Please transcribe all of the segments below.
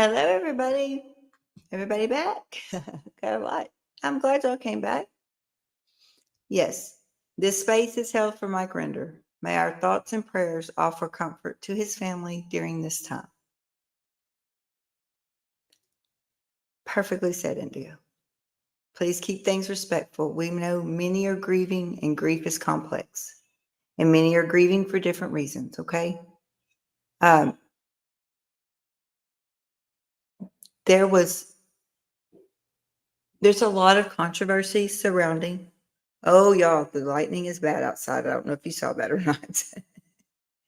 Hello, everybody. Everybody back? Got a lot. I'm glad y'all came back. Yes, this space is held for Mike Rinder. May our thoughts and prayers offer comfort to his family during this time. Perfectly said, India. Please keep things respectful. We know many are grieving and grief is complex, and many are grieving for different reasons, okay? Um, there's a lot of controversy surrounding. Oh, y'all, the lightning is bad outside. I don't know if you saw that or not.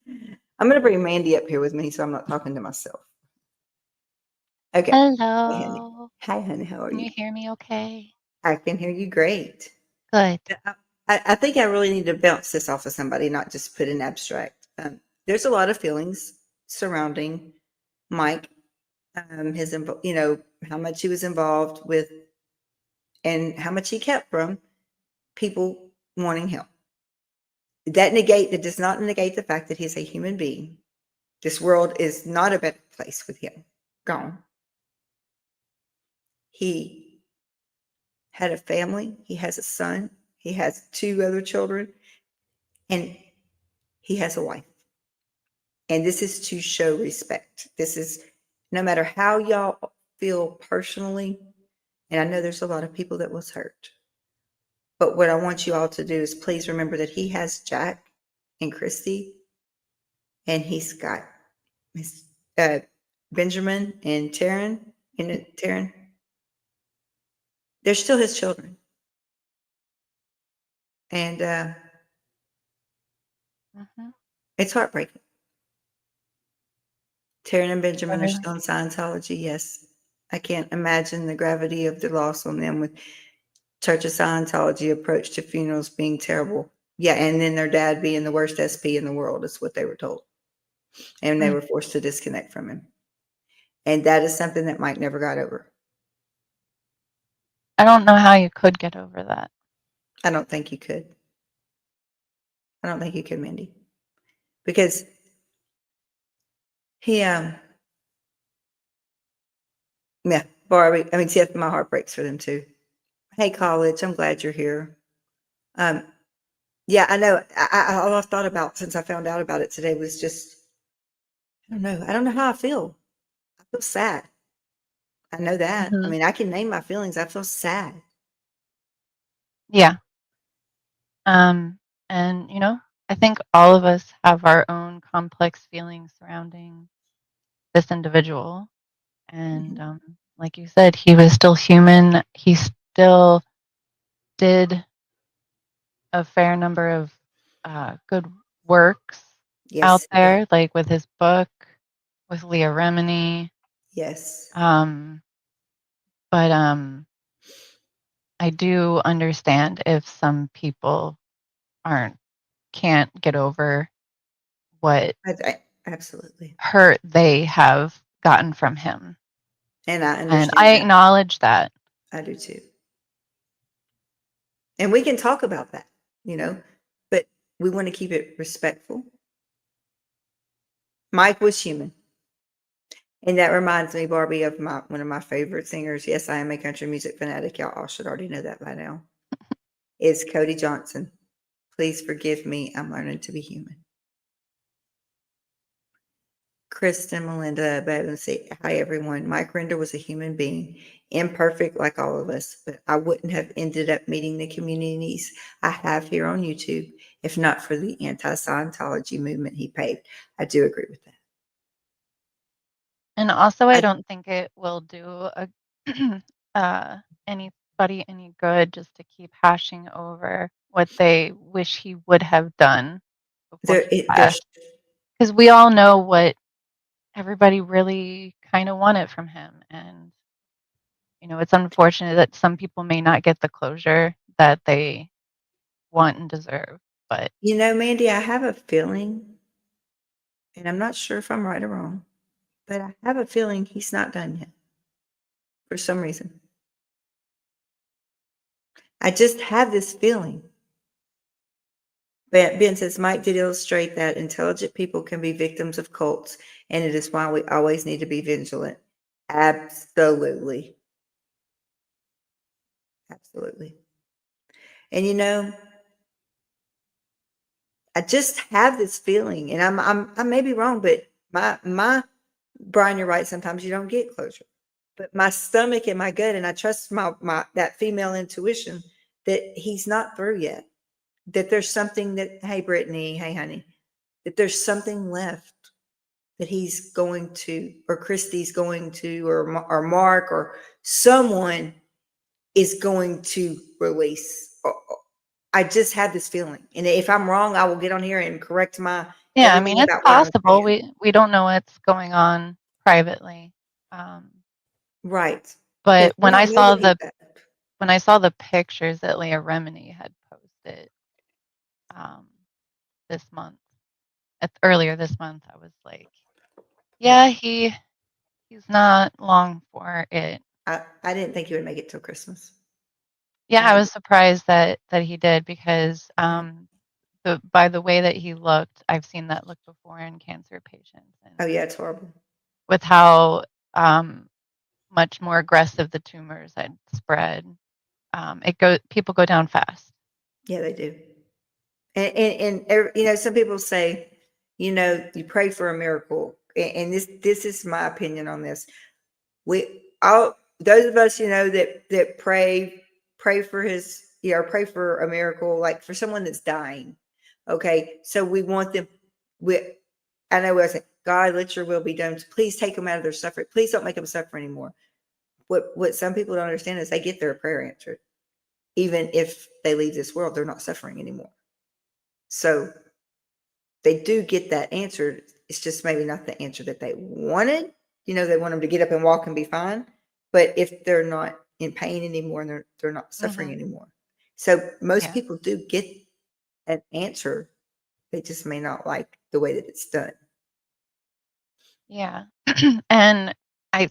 I'm going to bring Mandy up here with me so I'm not talking to myself. Okay. Hey, honey. Hello. Hi, honey. How are Can you? you hear me okay? I can hear you great. Good. I think I really need to bounce this off of somebody, not just put in abstract. There's a lot of feelings surrounding Mike, how much he was involved with and how much he kept from people wanting help. That does not negate the fact that he's a human being. This world is not a better place with him gone. He had a family. He has a son. He has two other children, and he has a wife. And this is to show respect. This is no matter how y'all feel personally. And I know there's a lot of people that was hurt. But what I want you all to do is please remember that he has Jack and Christy, and he's got his Benjamin and Taryn. And Taryn, they're still his children. And hmm it's heartbreaking. Taryn and Benjamin are Really? still in Scientology, yes. I can't imagine the gravity of the loss on them with Church of Scientology approach to funerals being terrible. Yeah, and then their dad being the worst SP in the world is what they were told. And they Mm. were forced to disconnect from him. And that is something that Mike never got over. I don't know how you could get over that. I don't think you could. I don't think you could, Mindy. Because he yeah, Barbie, I mean, see, my heart breaks for them too. Hey, college, I'm glad you're here. Um, yeah, I know. All I've thought about since I found out about it today was just, I don't know. I don't know how I feel. I feel sad. I know that. I hmm mean, I can name my feelings. I feel sad. Yeah. Um, and I think all of us have our own complex feelings surrounding this individual. And Mhm. like you said, he was still human. He still did a fair number of good works out Yes, he did. there, like with his book, with Leah Remini. Yes. Um, but I do understand if some people aren't can't get over what Absolutely. hurt they have gotten from him. And I And I understand that. acknowledge that. I do too. And we can talk about that, you know, but we want to keep it respectful. Mike was human. And that reminds me, Barbie, of one of my favorite singers. Yes, I am a country music fanatic. Y'all all should already know that by now. Is Cody Johnson. Please forgive me. I'm learning to be human. Kristen, Melinda, Bevan, say hi everyone. Mike Rinder was a human being, imperfect like all of us, but I wouldn't have ended up meeting the communities I have here on YouTube if not for the anti-Scientology movement he paved. I do agree with that. And also, I I, don't think it will do uh, anybody any good just to keep hashing over what they wish he would have done before there, he there's passed. Because we all know what everybody really kind of wanted from him. And, it's unfortunate that some people may not get the closure that they want and deserve. But Mandy, I have a feeling, and I'm not sure if I'm right or wrong, but I have a feeling he's not done yet for some reason. I just have this feeling. Ben says Mike did illustrate that intelligent people can be victims of cults, and it is why we always need to be vigilant. Absolutely. Absolutely. And I just have this feeling, and I may be wrong, but my Brian, you're right. Sometimes you don't get closure, but my stomach and my gut, and I trust my that female intuition that he's not through yet. That there's something that, hey, Brittany, hey, honey, that there's something left that he's going to, or Christy's going to, or Mark, or someone is going to release. I just have this feeling, and if I'm wrong, I will get on here and correct my Yeah, I mean, everything it's about what I'm possible. saying. We don't know what's going on privately. Um, Right, because but we don't know what he's at. when I saw the pictures that Leah Remini had posted um, this month, earlier this month, I was like, yeah, Yeah, he's not long for it. I didn't think he would make it till Christmas. Yeah, I I was surprised that he did because yeah. by the way that he looked, I've seen that look before in cancer patients, and Oh yeah, it's horrible. with how much more aggressive the tumors had spread, people go down fast. Yeah, they do. Some people say, you pray for a miracle, and this is my opinion on this. We all those of us, that pray for pray for a miracle, like for someone that's dying. Okay, so we want them. We I know I say, God, let your will be done. Please take them out of their suffering. Please don't make them suffer anymore. What some people don't understand is they get their prayer answered, even if they leave this world, they're not suffering anymore. So they do get that answered. It's just maybe not the answer that they wanted. They want them to get up and walk and be fine. But if they're not in pain anymore and they're not suffering Hmm. anymore. So most Yeah, people do get an answer. They just may not like the way that it's done. yeah. And I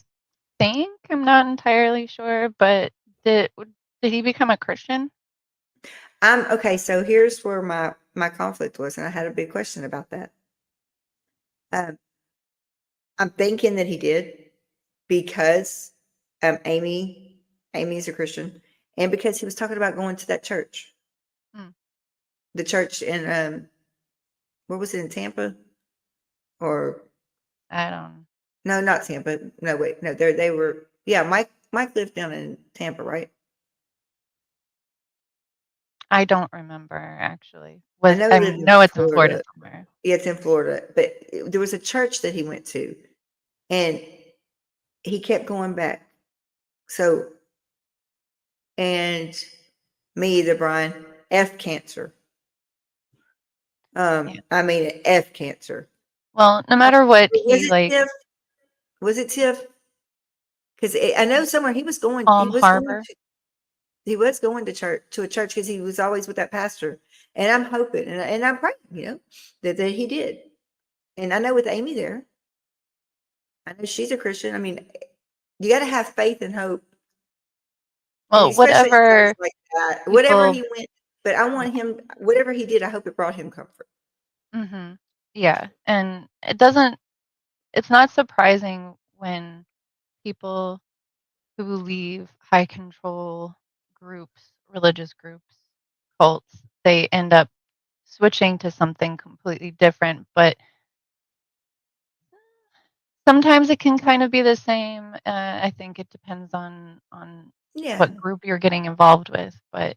think I'm not entirely sure, but did he become a Christian? Okay, so here's where my conflict was, and I had a big question about that. Um, I'm thinking that he did because Amy's a Christian, and because he was talking about going to that church, Hmm, the church in where was it, in Tampa, or I don't. no, not Tampa. No, wait, no, they were. Yeah, Mike lived down in Tampa, right? I don't remember actually. I know he I lived in know it's in Florida Florida. somewhere. Yeah, it's in Florida, but there was a church that he went to, and he kept going back. So, and me either, Brian, F cancer. Yeah. I mean F cancer. Well, no I, matter what, was he it like Tiff? Was it Tiff? Because I know somewhere he was going. Palm Harbor. He was going to a church because he was always with that pastor. And I'm hoping and I'm praying, that he did. And I know with Amy there, I know she's a Christian. I mean, you got to have faith and hope, and Well, especially things whatever like that. Whatever people. he went, but I want him. Whatever he did, I hope it brought him comfort. Hmm. Yeah, and it's not surprising when people who leave high control groups, religious groups, cults, they end up switching to something completely different. But sometimes it can kind of be the same. I think it depends on Yeah, what group you're getting involved with. But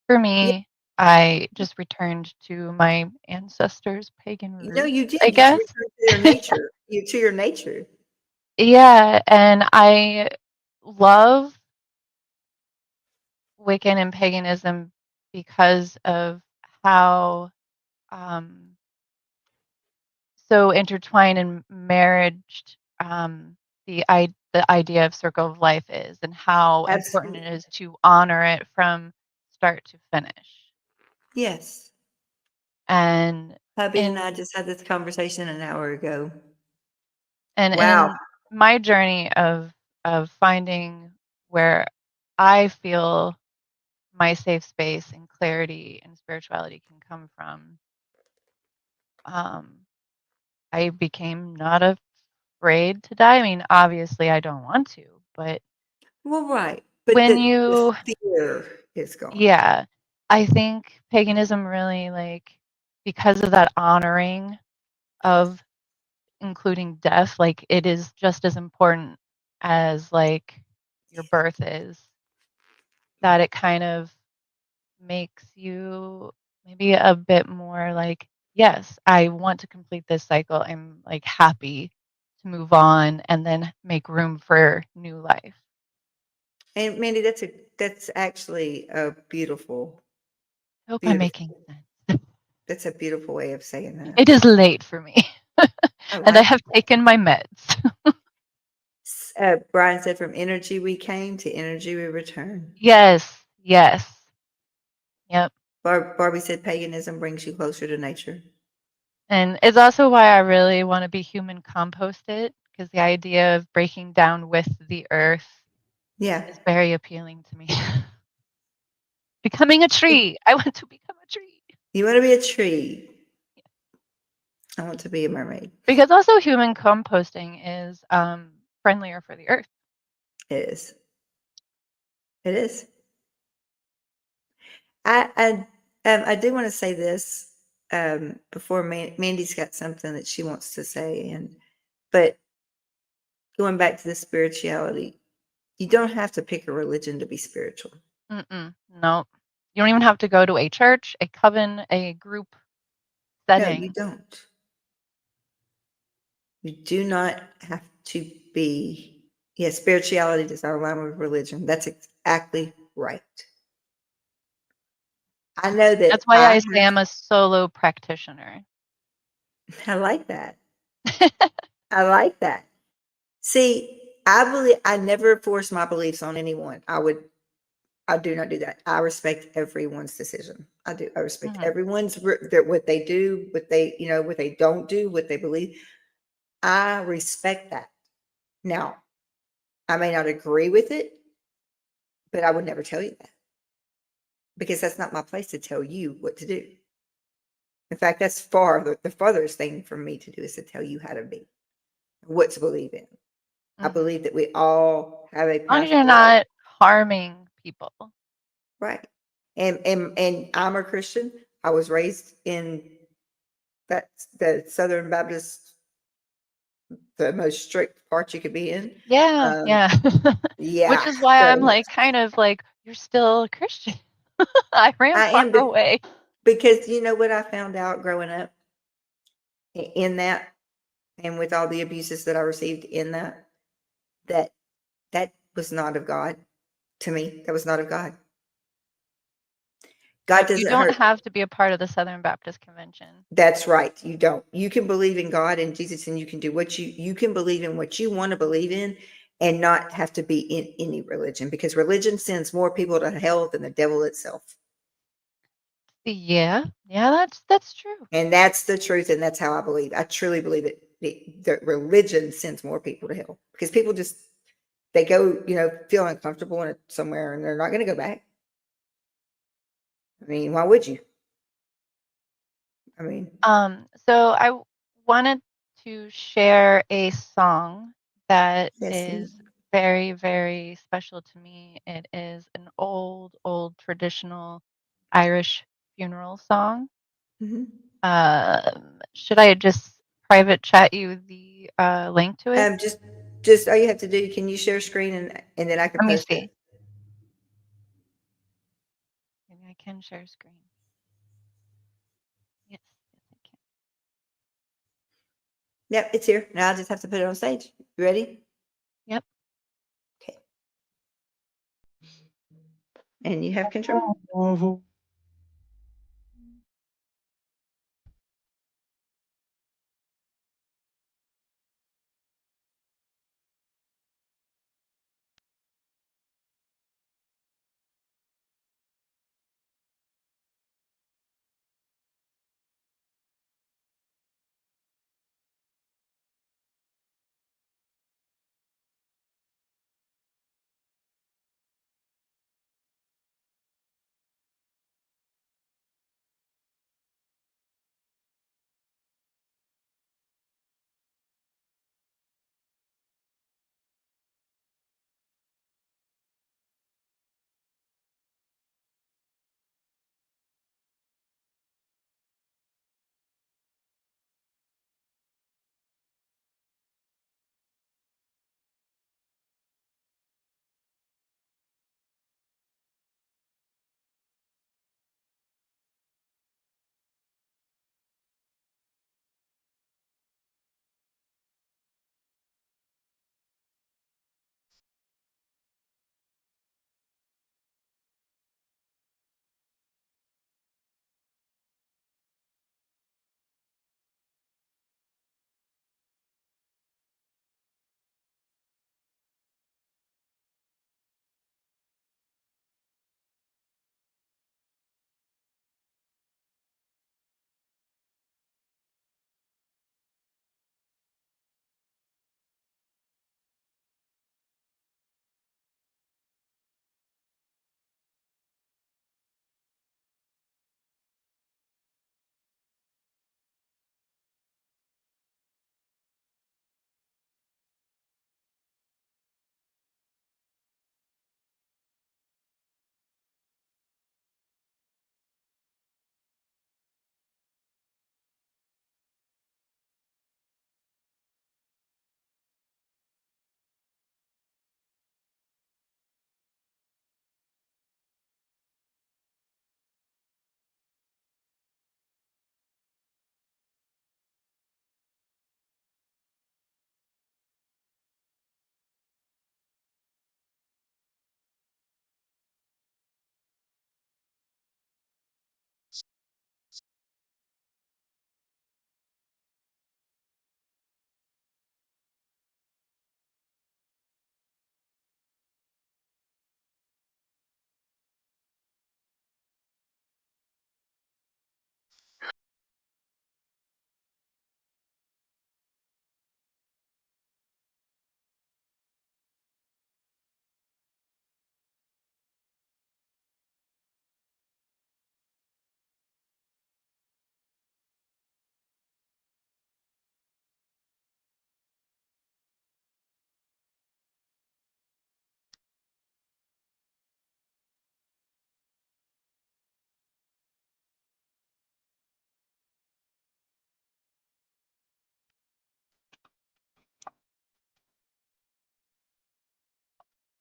for yeah. me, I just returned to my ancestors' pagan roots, You I did. You guess. returned to your nature. You to your nature. Yeah, and I love Wiccan and paganism because of how um, so intertwined and marriaged the idea of circle of life is, and how important it Absolutely. is to honor it from start to finish. Yes. And Hubby and I in just had this conversation an hour ago. and Wow. in my journey of finding where I feel my safe space and clarity and spirituality can come from, um, I became not afraid to die. I mean, obviously, I don't want to, but Well, right. But when the you fear is gone. yeah, I think paganism really, like, because of that honoring of including death, like, it is just as important as, like, your birth is, that it kind of makes you maybe a bit more like, "Yes, I want to complete this cycle. I'm, like, happy to move on and then make room for new life." And Mandy, that's actually a beautiful, I hope I'm making beautiful, sense. that's a beautiful way of saying that. It is late for me, I and I like have taken my meds. Brian said, from energy we came to energy we return. Yes, yes. Yep. Barbie said, paganism brings you closer to nature. And it's also why I really wanna be human composted, because the idea of breaking down with the earth Yeah. is very appealing to me. Becoming a tree. I want to become a tree. You want to be a tree. I want to be a mermaid. Because also human composting is, friendlier for the earth. It is. It is. I do want to say this before Mandy's got something that she wants to say, but going back to the spirituality, you don't have to pick a religion to be spiritual. Mm-mm, no. You don't even have to go to a church, a coven, a group No, you setting. don't. You do not have to be. Yeah, spirituality does not align with religion. That's exactly right. I know that That's why I say I'm a solo practitioner. I like that. I like that. See, I never force my beliefs on anyone. I do not do that. I respect everyone's decision. I do. I respect Mhm, everyone's what they do, what they don't do, what they believe. I respect that. Now, I may not agree with it, but I would never tell you that because that's not my place to tell you what to do. In fact, that's the farthest thing for me to do is to tell you how to be, what to believe in. I mhm. believe that we all have a As long as path you're to life. not harming people. Right. And I'm a Christian. I was raised in that the Southern Baptist, the most strict part you could be in. Yeah, Um, yeah. Which yeah. is why I'm, So like, kind of like, "You're still a Christian." I ran I far am away. because you know what I found out growing up in that and with all the abuses that I received in that that was not of God to me. That was not of God. God Yep, you doesn't don't hurt. have to be a part of the Southern Baptist Convention. That's right. You don't. You can believe in God and Jesus, and you can do what you can believe in what you want to believe in, and not have to be in any religion because religion sends more people to hell than the devil itself. Yeah, yeah, that's true. And that's the truth, and that's how I believe. I truly believe it. The religion sends more people to hell because people just they go, feel uncomfortable in it somewhere, and they're not going to go back. I mean, why would you? I mean, So wanted to share a song that yes. is very, very special to me. It is an old, old traditional Irish funeral song. Mhm. Should I just private chat you the link to it? Just all you have to do. Can you share screen and then I can Let me post see. it. Maybe I can share screen. Yes, yes, I can. Yep, it's here. Now I just have to put it on stage. You ready? Yep. Okay. And you have control.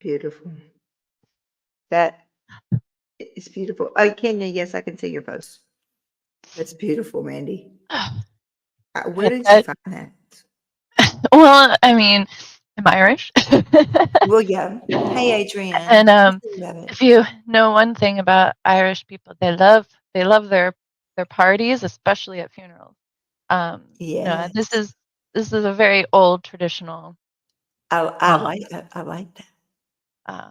Beautiful. That is beautiful. Oh, Kenya, yes, I can see your post. That's beautiful, Mandy. Where did you That find that? well, I mean, I'm Irish. Well, yeah. Hey, Adrian. And I love it. if you know one thing about Irish people, they love their parties, especially at funerals. This Yes. is a very old traditional I song. like that. I like that. Uh,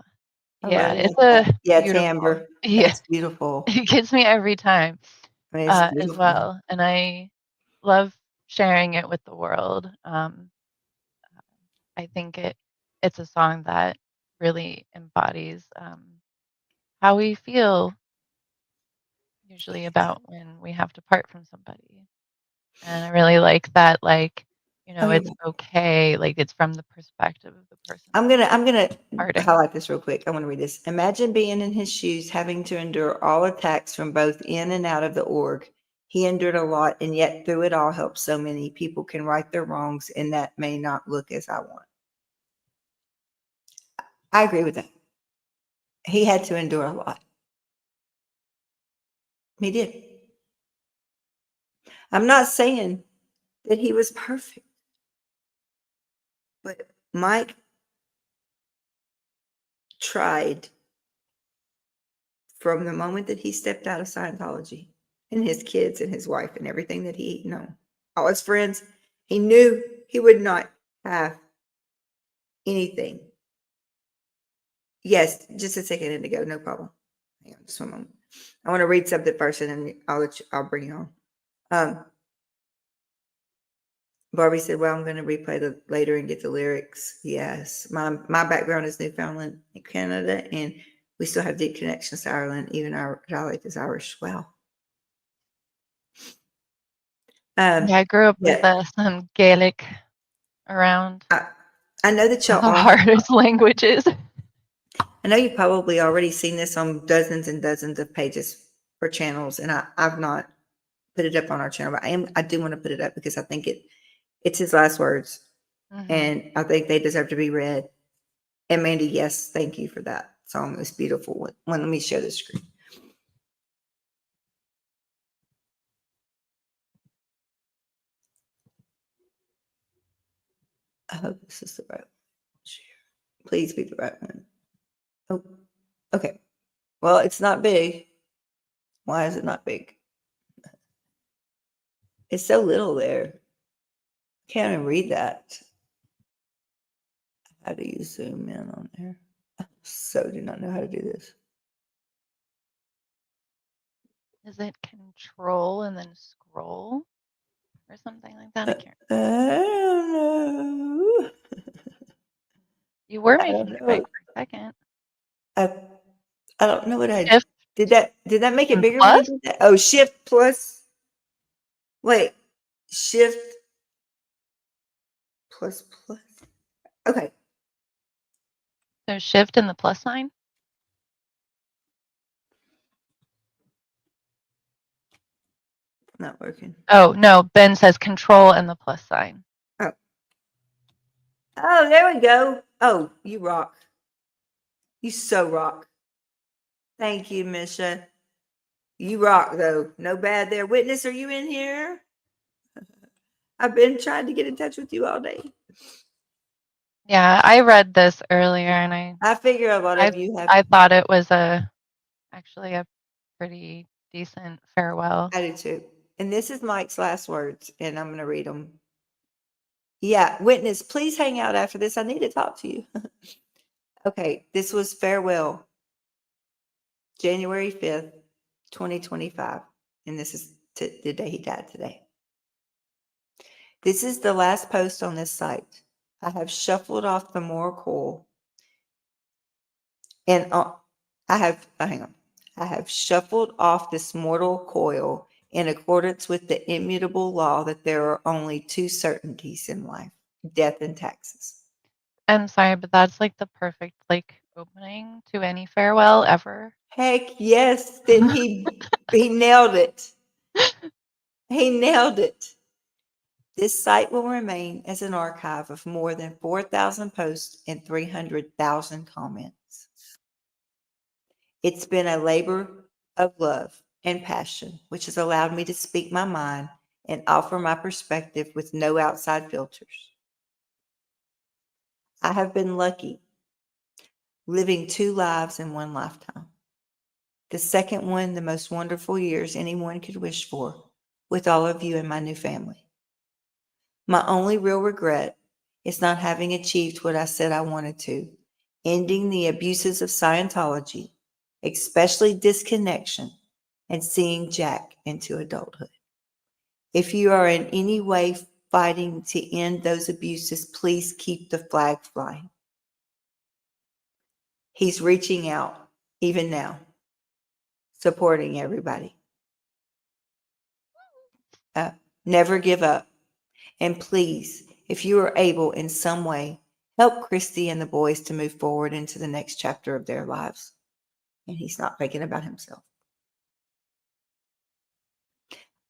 I yeah, really it's like a that. Yeah, beautiful. timbre. Yeah, That's beautiful. it gets me every time, I mean, it's as beautiful. well, and I love sharing it with the world. I think it's a song that really embodies how we feel usually about when we have to part from somebody. And I really like that, like, Oh, you're it's welcome. okay, like, it's from the perspective of the person I'm gonna parting. highlight this real quick. I want to read this. Imagine being in his shoes, having to endure all attacks from both in and out of the org. He endured a lot, and yet through it all helped so many people can right their wrongs, and that may not look as I want. I agree with that. He had to endure a lot. He did. I'm not saying that he was perfect, but Mike tried from the moment that he stepped out of Scientology and his kids and his wife and everything that he known, all his friends, he knew he would not have anything. Yes, just a second Indigo, no problem. Hang on just one moment. I want to read something first and then I'll bring you on. Barbie said, well, I'm going to replay the later and get the lyrics. Yes. My background is Newfoundland and Canada, and we still have deep connections to Ireland. Even our dialect is Irish. Wow. Yeah, I grew up with, Yeah. some Gaelic around, I, I know that one y'all of the all hardest languages. I know you've probably already seen this on dozens and dozens of pages or channels, and I've not put it up on our channel, but I do want to put it up because I think it's his last words, Mhm. and I think they deserve to be read. And Mandy, yes, thank you for that song. It's beautiful. Let me show the screen. I hope this is the right one. Please be the right one. Oh, okay. Well, it's not big. Why is it not big? It's so little there. Can't even read that. How do you zoom in on there? I so do not know how to do this. Is it control and then scroll or something like that? I can't. I don't know. You were I don't making it big know. for a second. I, I don't know what I Shift did. Did that make it and bigger when you plus? did that? Oh, shift plus. Wait, shift plus plus. Okay, So shift and the plus sign? not working. Oh, no, Ben says control and the plus sign. Oh, oh, there we go. Oh, you rock. You so rock. Thank you, Misha. You rock though. No bad there. Witness, are you in here? I've been trying to get in touch with you all day. Yeah, I read this earlier and I figure a lot I of you have. I thought it was actually a pretty decent farewell. I do too. And this is Mike's last words, and I'm going to read them. Yeah, witness, please hang out after this. I need to talk to you. Okay, this was farewell, January 5th, 2025. And this is the day he died today. This is the last post on this site. I have shuffled off the moral coil and hang on. I have shuffled off this mortal coil in accordance with the immutable law that there are only two certainties in life, death and taxes. I'm sorry, but that's like the perfect like opening to any farewell ever. Heck yes, didn't he? He nailed it. He nailed it. This site will remain as an archive of more than 4,000 posts and 300,000 comments. It's been a labor of love and passion, which has allowed me to speak my mind and offer my perspective with no outside filters. I have been lucky, living two lives in one lifetime. The second one, the most wonderful years anyone could wish for, with all of you in my new family. My only real regret is not having achieved what I said I wanted to, ending the abuses of Scientology, especially disconnection, and seeing Jack into adulthood. If you are in any way fighting to end those abuses, please keep the flag flying. He's reaching out, even now, supporting everybody. Never give up. And please, if you are able in some way, help Christy and the boys to move forward into the next chapter of their lives. And he's not thinking about himself.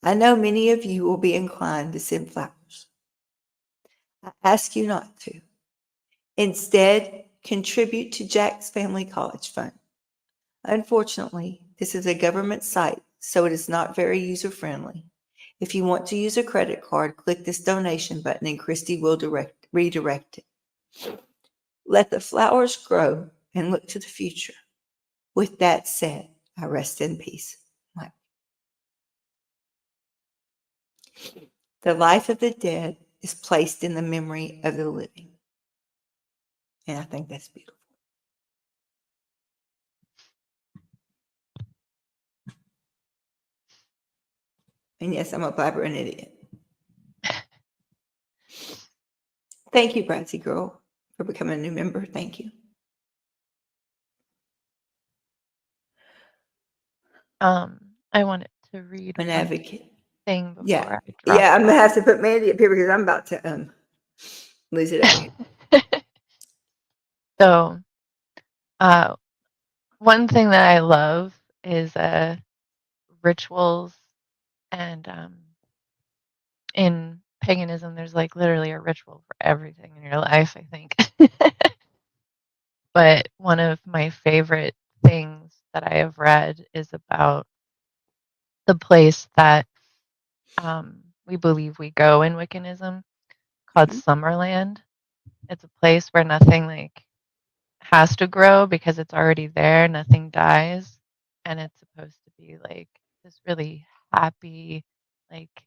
I know many of you will be inclined to send flowers. I ask you not to. Instead, contribute to Jack's Family College Fund. Unfortunately, this is a government site, so it is not very user-friendly. If you want to use a credit card, click this donation button and Christy will redirect it. Let the flowers grow and look to the future. With that said, I rest in peace. Mike. The life of the dead is placed in the memory of the living. And I think that's beautiful. And yes, I'm a blabber and idiot. Thank you, Bradsy Girl, for becoming a new member. Thank you. I wanted to read An one advocate. thing before Yeah. I drop Yeah, I'm going to off. have to put Mandy up here because I'm about to lose it over here. So, one thing that I love is rituals, and in paganism, there's like literally a ritual for everything in your life, I think. But one of my favorite things that I have read is about the place that we believe we go in Wiccanism called Mhm. Summerland. It's a place where nothing like has to grow because it's already there, nothing dies, and it's supposed to be like this really happy, like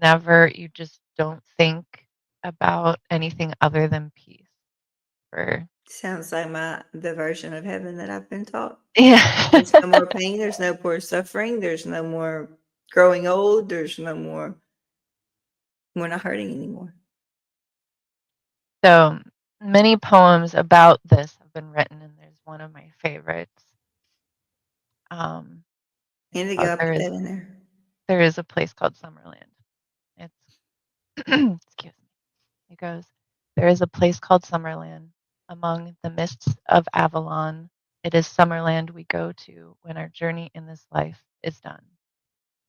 never, you just don't think about anything other than peace. For Sounds like the version of heaven that I've been taught. yeah. There's no more pain. There's no more suffering. There's no more growing old. There's no more. We're not hurting anymore. So many poems about this have been written, and there's one of my favorites. It's Indigo, called I'll put that in there. There is a place called Summerland. It's excuse me. It goes, there is a place called Summerland among the mists of Avalon. It is Summerland we go to when our journey in this life is done.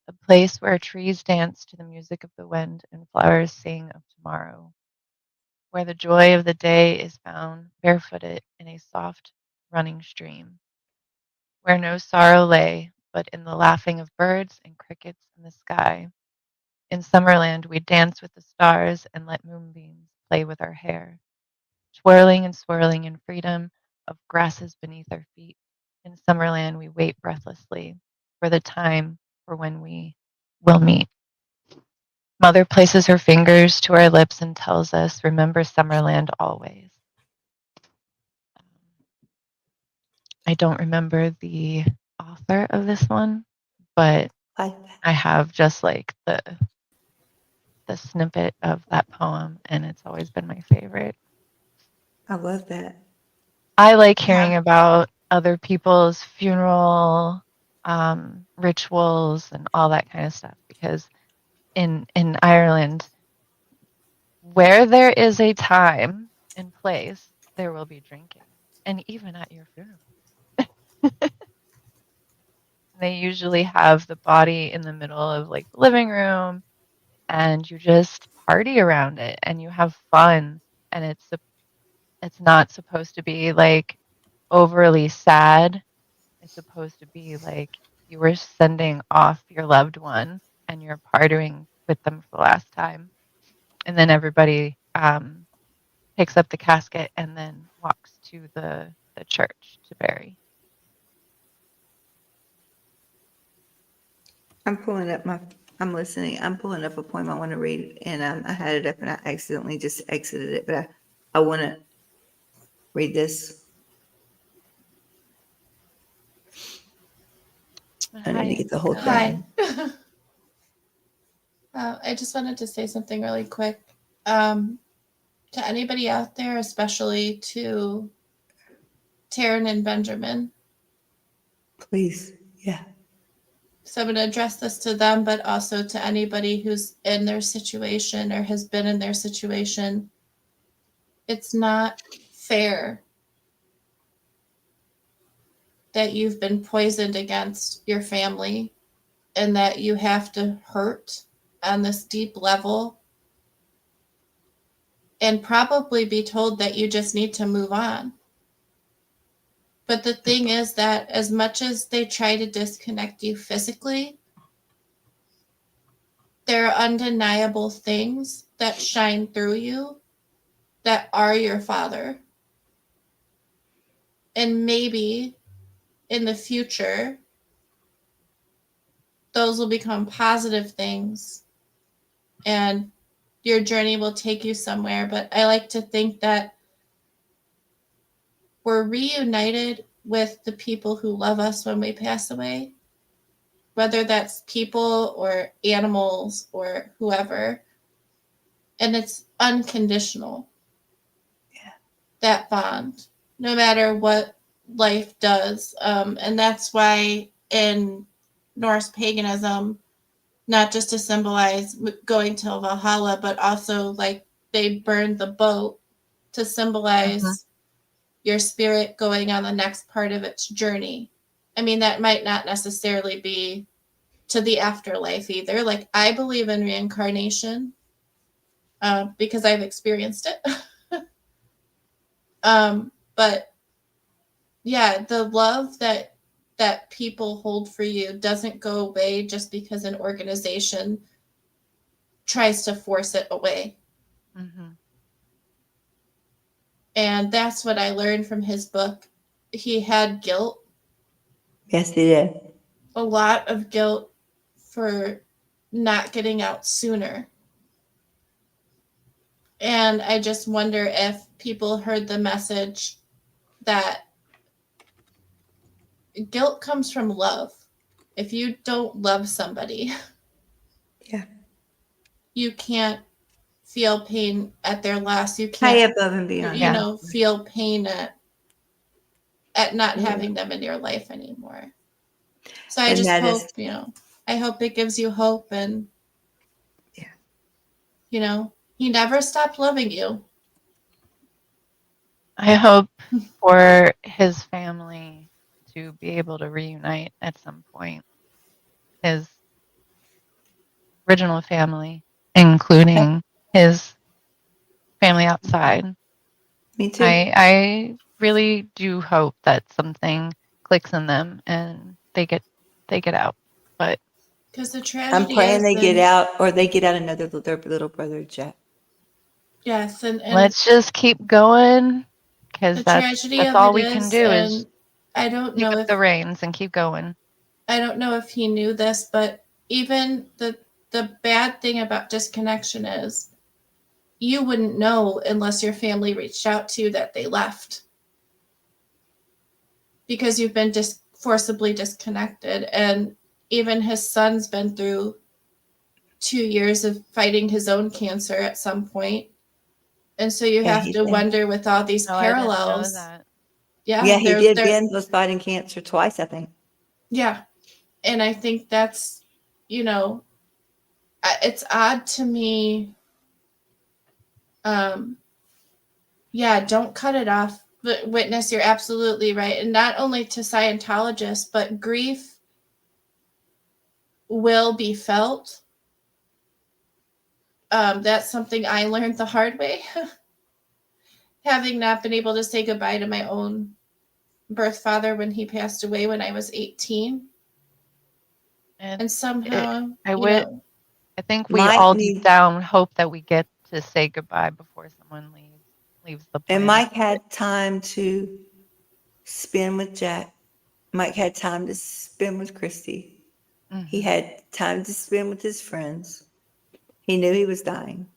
A place where trees dance to the music of the wind and flowers sing of tomorrow, where the joy of the day is found barefooted in a soft running stream, where no sorrow lay but in the laughing of birds and crickets in the sky. In Summerland, we dance with the stars and let moonbeams play with our hair, twirling and swirling in freedom of grasses beneath our feet. In Summerland, we wait breathlessly for the time for when we will meet. Mother places her fingers to our lips and tells us, remember Summerland always. I don't remember the author of this one, but Like that. I have just like the snippet of that poem, and it's always been my favorite. I love that. I like hearing Yeah. about other people's funeral rituals and all that kind of stuff because in Ireland, where there is a time and place, there will be drinking, and even at your funeral. They usually have the body in the middle of like the living room, and you just party around it and you have fun, and it's not supposed to be like overly sad. It's supposed to be like you were sending off your loved one and you're partying with them for the last time. And then everybody picks up the casket and then walks to the church to bury. I'm listening. I'm pulling up a poem I want to read, and I had it up and I accidentally just exited it, but I want to read this. I need to get the whole Hi. thing. I just wanted to say something really quick. To anybody out there, especially to Taryn and Benjamin. Please. Yeah. So I'm going to address this to them, but also to anybody who's in their situation or has been in their situation. It's not fair that you've been poisoned against your family and that you have to hurt on this deep level and probably be told that you just need to move on. But the thing is that as much as they try to disconnect you physically, there are undeniable things that shine through you that are your father. And maybe in the future, those will become positive things and your journey will take you somewhere. But I like to think that we're reunited with the people who love us when we pass away, whether that's people or animals or whoever. And it's unconditional. Yeah. That bond, no matter what life does. And that's why in Norse paganism, not just to symbolize going to Valhalla, but also like they burned the boat to symbolize your spirit going on the next part of its journey. I mean, that might not necessarily be to the afterlife either. Like, I believe in reincarnation because I've experienced it. But yeah, the love that people hold for you doesn't go away just because an organization tries to force it away. Mm-hmm. And that's what I learned from his book. He had guilt, Yes, he did. a lot of guilt for not getting out sooner. And I just wonder if people heard the message that guilt comes from love. If you don't love somebody, Yeah. you can't feel pain at their loss. You High can't, above and beyond. Yeah. feel pain at not Yeah. having them in your life anymore. So I And just that hope, is, I hope it gives you hope and, yeah. he never stopped loving you. I hope for his family to be able to reunite at some point. His original family, including his family outside. Me too. I really do hope that something clicks in them and they get out. But Because the I'm tragedy praying is, they get out, or they get out another their little brother, Jack. yes, and let's just keep going, because the tragedy that's of all it we can is, do is and I don't pick know up if the reins and keep going. I don't know if he knew this, but even the bad thing about disconnection is you wouldn't know unless your family reached out to you that they left because you've been forcibly disconnected. And even his son's been through 2 years of fighting his own cancer at some point. And so you Yeah, have he to did. wonder with all these Oh, I didn't know parallels. that. Yeah, he they're- did. they're- Ben was fighting cancer twice, I think. Yeah. And I think that's, it's odd to me. Don't cut it off. But Witness, you're absolutely right. And not only to Scientologists, but grief will be felt. That's something I learned the hard way, having not been able to say goodbye to my own birth father when he passed away when I was 18. And It, somehow, I would. I think we Mike all deep need, down hope that we get to say goodbye before someone leaves the and planet. Mike had time to spend with Jack. Mike had time to spend with Christy. He Hmm. had time to spend with his friends. He knew he was dying.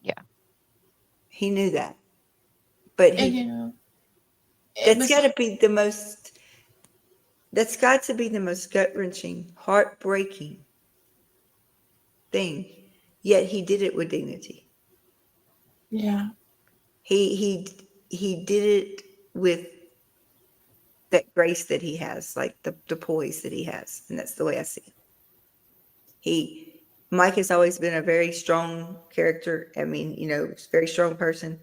Yeah. He knew that. But and it that's was, got to be the most gut-wrenching, heartbreaking thing. Yet he did it with dignity. yeah. He did it with that grace that he has, like the poise that he has, and that's the way I see it. Mike has always been a very strong character. I mean, very strong person.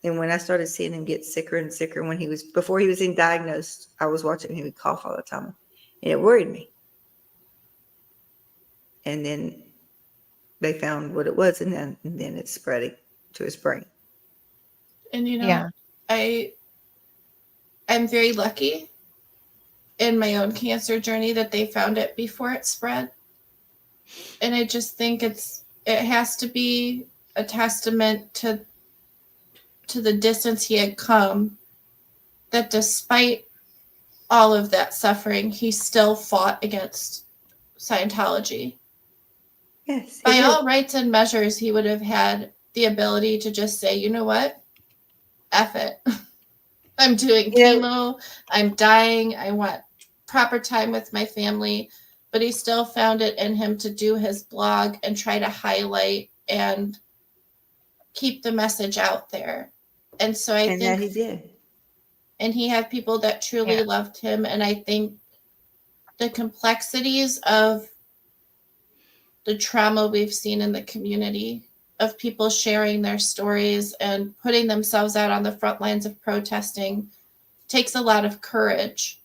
And when I started seeing him get sicker and sicker, before he was even diagnosed, I was watching him, he would cough all the time, and it worried me. And then they found what it was, and then it spread to his brain. And Yeah. I'm very lucky in my own cancer journey that they found it before it spread. And I just think it has to be a testament to the distance he had come, that despite all of that suffering, he still fought against Scientology. Yes, By all rights and measures, he would have had the ability to just say, you know what? F it. I'm doing chemo. I'm dying. I want proper time with my family. But he still found it in him to do his blog and try to highlight and keep the message out there. And so I and that think, he did. and he had people that truly Yeah. loved him. And I think the complexities of the trauma we've seen in the community, of people sharing their stories and putting themselves out on the front lines of protesting, takes a lot of courage.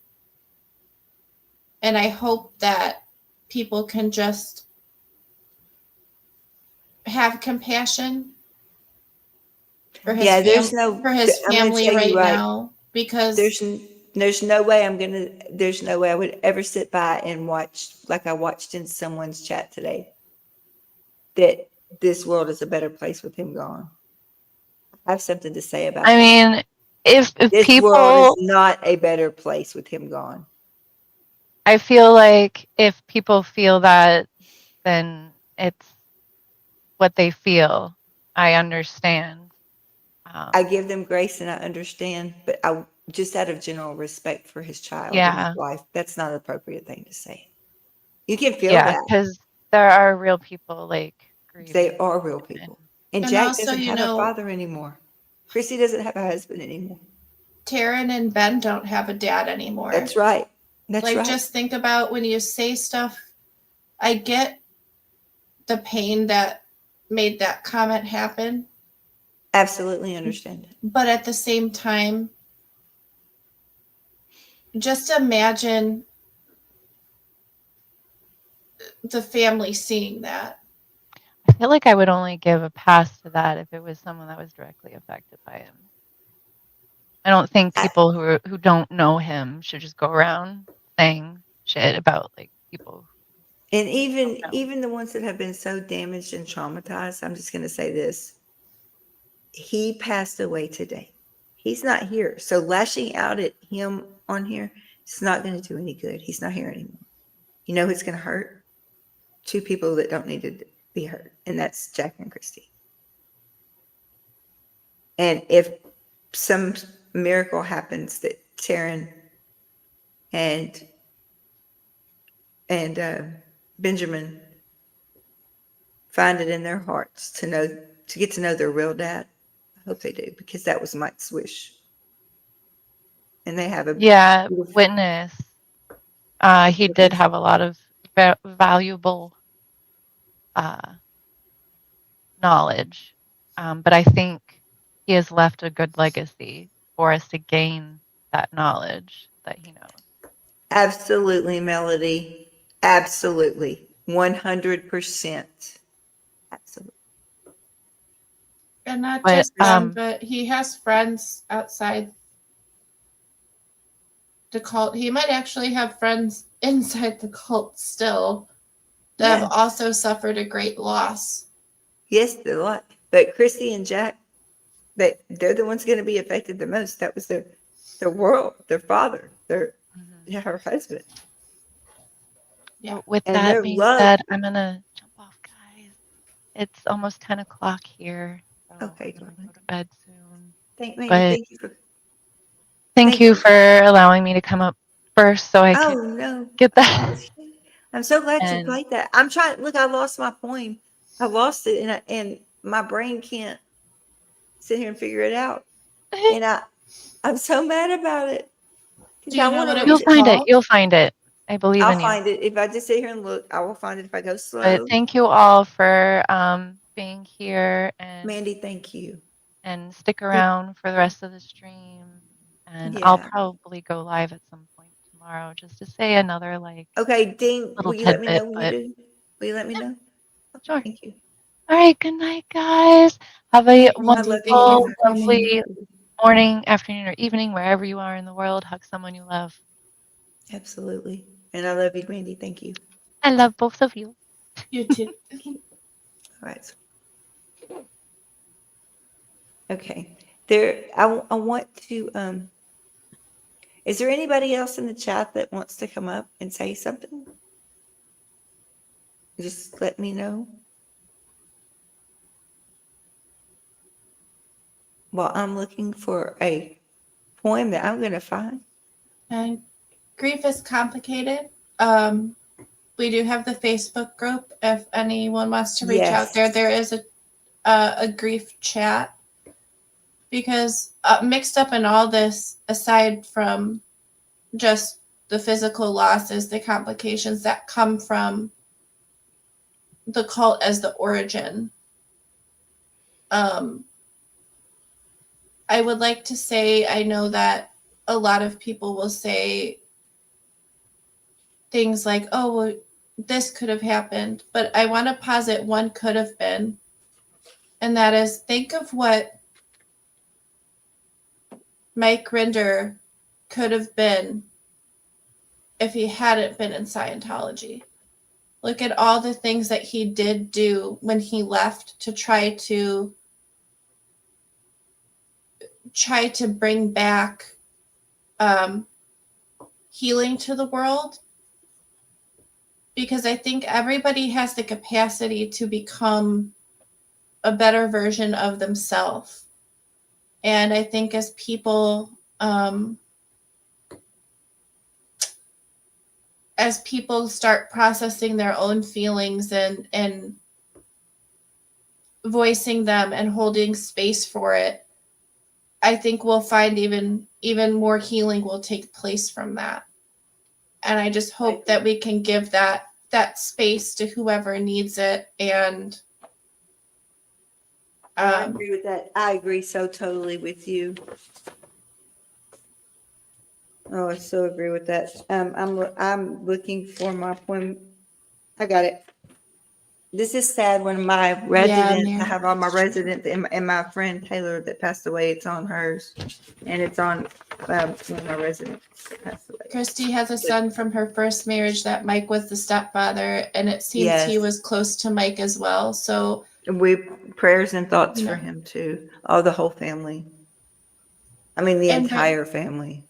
And I hope that people can just have compassion for his Yeah, for his I'm going to family tell you right right. now, because There's no way I would ever sit by and watch, like I watched in someone's chat today, that this world is a better place with him gone. I have something to say about I that. mean, if This world is people, not a better place with him gone. I feel like if people feel that, then it's what they feel. I understand. I give them grace and I understand, but just out of general respect for his child and his Yeah. wife, that's not an appropriate thing to say. You can feel Yeah, that. because there are real people like They grieving. are real And people. And and Jack also, doesn't have a father anymore. Chrissy doesn't have a husband anymore. Taryn and Ben don't have a dad anymore. That's right. That's right. Just think about when you say stuff. I get the pain that made that comment happen, Absolutely understand it. but at the same time, just imagine the family seeing that. I feel like I would only give a pass to that if it was someone that was directly affected by him. I don't think I, people who don't know him should just go around saying shit about like people and who don't know. even the ones that have been so damaged and traumatized, I'm just going to say this. He passed away today. He's not here. So lashing out at him on here, it's not going to do any good. He's not here anymore. You know who's going to hurt? Two people that don't need to be hurt, and that's Jack and Christy. And if some miracle happens that Taryn and Benjamin find it in their hearts to get to know their real dad, I hope they do, because that was Mike's wish. And they have a Yeah, beautiful witness. He did witness. have a lot of valuable uh, knowledge, but I think he has left a good legacy for us to gain that knowledge that he knows. Absolutely, Melody. Absolutely. 100%. Absolutely. And not But just them, but he has friends outside the cult. He might actually have friends inside the cult still that Yeah. have also suffered a great loss. Yes, a lot. But Chrissy and Jack, they're the ones going to be affected the most. That was their world, their father, her husband, Yeah. with and that their being love. said, I'm gonna jump off, guys. It's almost 10 o'clock here, so Okay, I'm gonna darling. go to bed soon. Thank Mandy. But Thank thank you you. for allowing me to come up first so I Oh could no, get I that. appreciate it. I'm so glad you And played that. I'm trying. Look, I lost my poem. I lost it, and my brain can't sit here and figure it out. And I'm so mad about it because Do you I know want what it to. you'll was find it. called? You'll find it. I believe I'll in you. find it if I just sit here and look. I will find it if I go But slow. thank you all for being here Mandy, thank you. and stick Good. around for the rest of the stream. And I'll Yeah. probably go live at some point tomorrow just to say another like Okay, Dean, little will you let me tidbit. know when you But do? Will you let me yeah, know? Okay, sure. thank you. All right. Good night, guys. Have Good a night, I Mandy. love you Thank you guys. wonderful, for I appreciate coming. lovely it. morning, afternoon, or evening, wherever you are in the world. Hug someone you love. Absolutely. And I love you, Mandy. Thank you. I love both of you. You too. All right. Okay. I want to, is there anybody else in the chat that wants to come up and say something? Just let me know. Well, I'm looking for a poem that I'm going to find. And grief is complicated. We do have the Facebook group. If anyone wants to reach out Yes. there, there is a grief chat because mixed up in all this, aside from just the physical losses, the complications that come from the cult as the origin. I would like to say, I know that a lot of people will say things like, oh, well, this could have happened, but I want to posit one could have been, and that is think of what Mike Rinder could have been if he hadn't been in Scientology. Look at all the things that he did do when he left to try to bring back healing to the world, because I think everybody has the capacity to become a better version of themselves. And I think as people start processing their own feelings and voicing them and holding space for it, I think we'll find even more healing will take place from that. And I just hope that we can give that space to whoever needs it. And I agree with that. I agree so totally with you. Oh, I so agree with that. I'm looking for my poem. I got it. This is sad when my residents, I Mary. have all my residents and my friend Taylor that passed away, it's on hers. And it's on one of my residents that passed away. Christy has a son from her first marriage that Mike was the stepfather, and it seems he Yes. was close to Mike as well. So And we prayers and thoughts You for know. him too. Oh, the whole family. I mean, the And entire family.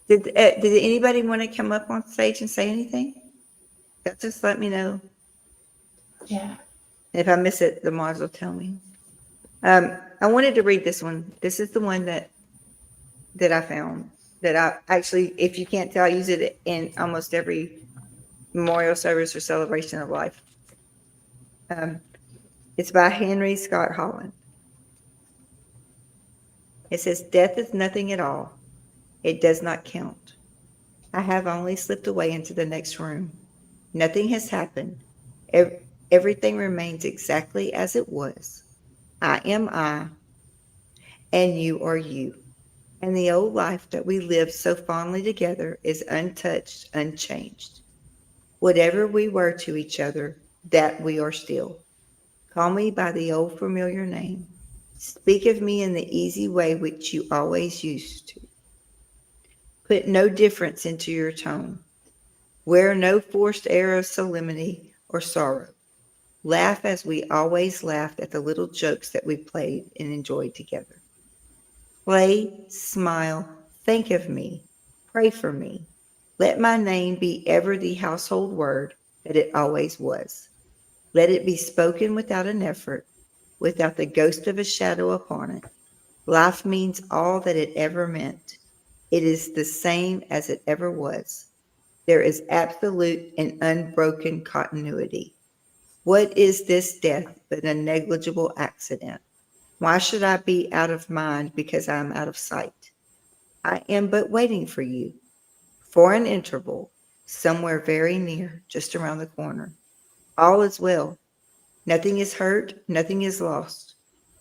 Did anybody want to come up on stage and say anything? Just let me know. yeah, If I miss it, the mods will tell me. I wanted to read this one. This is the one that I found. That I actually, if you can't tell, I use it in almost every memorial service or celebration of life. It's by Henry Scott Holland. It says, "Death is nothing at all. It does not count. I have only slipped away into the next room. Nothing has happened. Everything remains exactly as it was. I am I, and you are you. And the old life that we lived so fondly together is untouched, unchanged. Whatever we were to each other, that we are still. Call me by the old familiar name. Speak of me in the easy way which you always used to. Put no difference into your tone. Wear no forced air of solemnity or sorrow. Laugh as we always laughed at the little jokes that we played and enjoyed together. Play, smile, think of me, pray for me. Let my name be ever the household word that it always was. Let it be spoken without an effort, without the ghost of a shadow upon it. Life means all that it ever meant. It is the same as it ever was. There is absolute and unbroken continuity. What is this death but a negligible accident? Why should I be out of mind because I am out of sight? I am but waiting for you, for an interval, somewhere very near, just around the corner. All is well. Nothing is hurt, nothing is lost.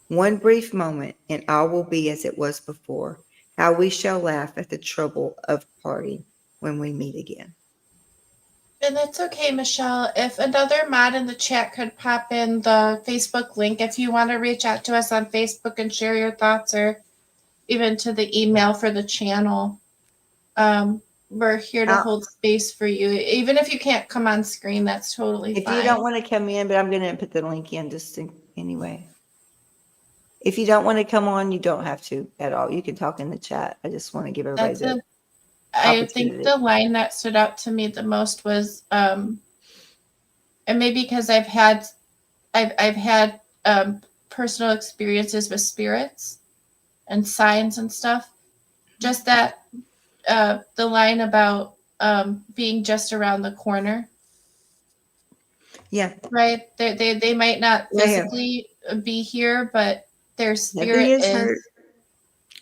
One brief moment, and all will be as it was before. How we shall laugh at the trouble of parting when we meet again. And that's okay, Michelle. If another mod in the chat could pop in the Facebook link, if you want to reach out to us on Facebook and share your thoughts, or even to the email for the channel, we're here to hold space for you. Even if you can't come on screen, that's totally If fine. you don't want to come in, but I'm going to put the link in just anyway. If you don't want to come on, you don't have to at all. You can talk in the chat. I just want to give everybody I think the line that stood out to me the most was, and maybe because I've had personal experiences with spirits and signs and stuff. Just that the line about being just around the corner. Yeah. Right. They might not physically be here, but their spirit is hurt.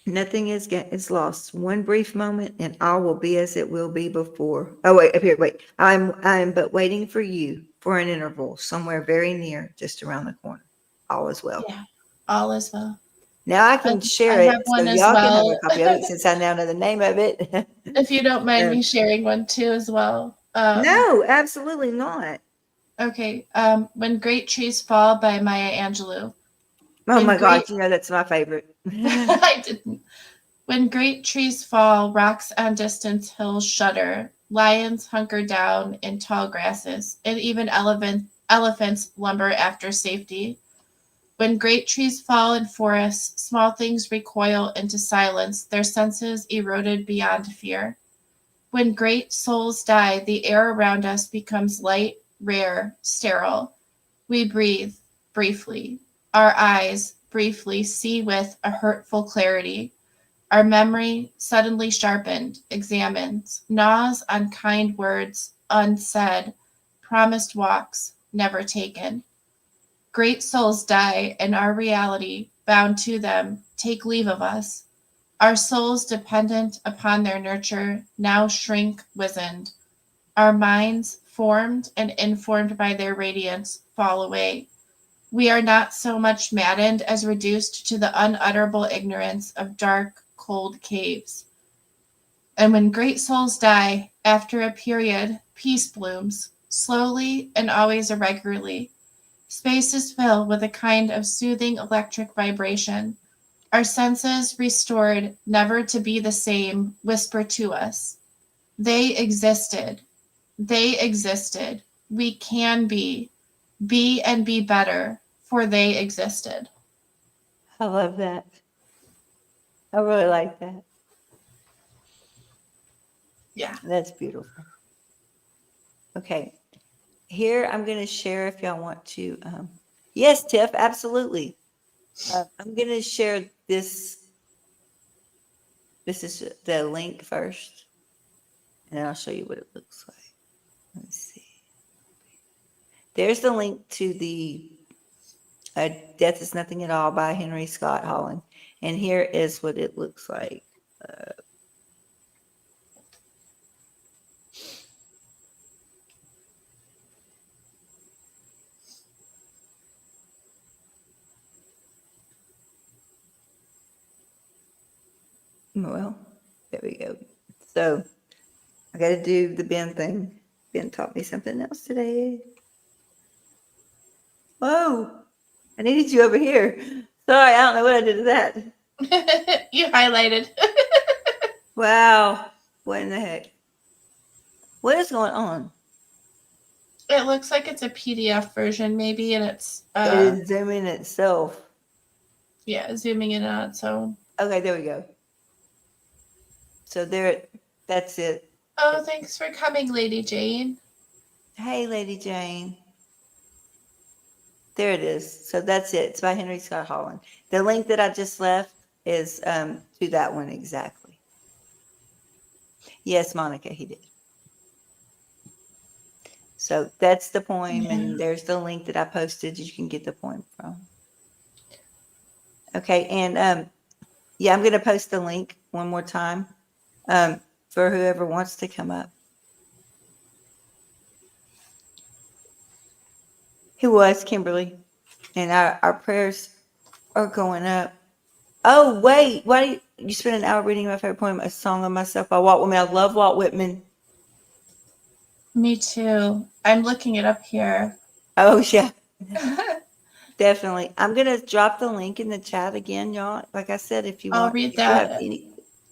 Nothing is lost. One brief moment, and all will be as it will be before. Oh, wait, up here, wait. I'm but waiting for you for an interval, somewhere very near, just around the corner. All is well. Yeah, all is well. Now I can share it, so y'all can have a copy of it since I now know the name of it. If you don't mind me sharing one too as well. No, absolutely not. Okay. When Great Trees Fall by Maya Angelou. Oh my gosh, that's my favorite. I didn't. When great trees fall, rocks on distant hills shudder, lions hunker down in tall grasses, and even elephants lumber after safety. When great trees fall in forests, small things recoil into silence, their senses eroded beyond fear. When great souls die, the air around us becomes light, rare, sterile. We breathe briefly. Our eyes briefly see with a hurtful clarity. Our memory, suddenly sharpened, examines, gnaws on kind words unsaid, promised walks never taken. Great souls die, and our reality, bound to them, take leave of us. Our souls, dependent upon their nurture, now shrink wizened. Our minds, formed and informed by their radiance, fall away. We are not so much maddened as reduced to the unutterable ignorance of dark, cold caves. And when great souls die, after a period, peace blooms, slowly and always irregularly. Spaces fill with a kind of soothing electric vibration. Our senses, restored, never to be the same, whisper to us. They existed. They existed. We can be and be better, for they existed. I love that. I really like that. Yeah. That's beautiful. Okay. Here I'm going to share if y'all want to. Yes, Tiff, absolutely. I'm going to share this. This is the link first, and then I'll show you what it looks like. Let's see. There's the link to the Death is Nothing at All by Henry Scott Holland. And here is what it looks like. Well, there we go. So I got to do the Ben thing. Ben taught me something else today. Whoa, I needed you over here. Sorry, I don't know what I did to that. You highlighted. Wow. What in the heck? What is going on? It looks like it's a PDF version, maybe, and it's It is zooming itself. yeah, zooming in on its own. Okay, there we go. So there, that's it. Oh, thanks for coming, Lady Jane. Hey, Lady Jane. There it is. So that's it. It's by Henry Scott Holland. The link that I just left is to that one exactly. Yes, Monica, he did. So that's the poem, and there's the link that I posted. You can get the poem from. Okay, and yeah, I'm going to post the link one more time for whoever wants to come up. Who was Kimberly? And our prayers are going up. Oh, wait. Why do you spend an hour reading my favorite poem, A Song of Myself by Walt Whitman? I love Walt Whitman. Me too. I'm looking it up here. Oh, yeah. Definitely. I'm going to drop the link in the chat again, y'all. Like I said, if you I'll want, read if you have that.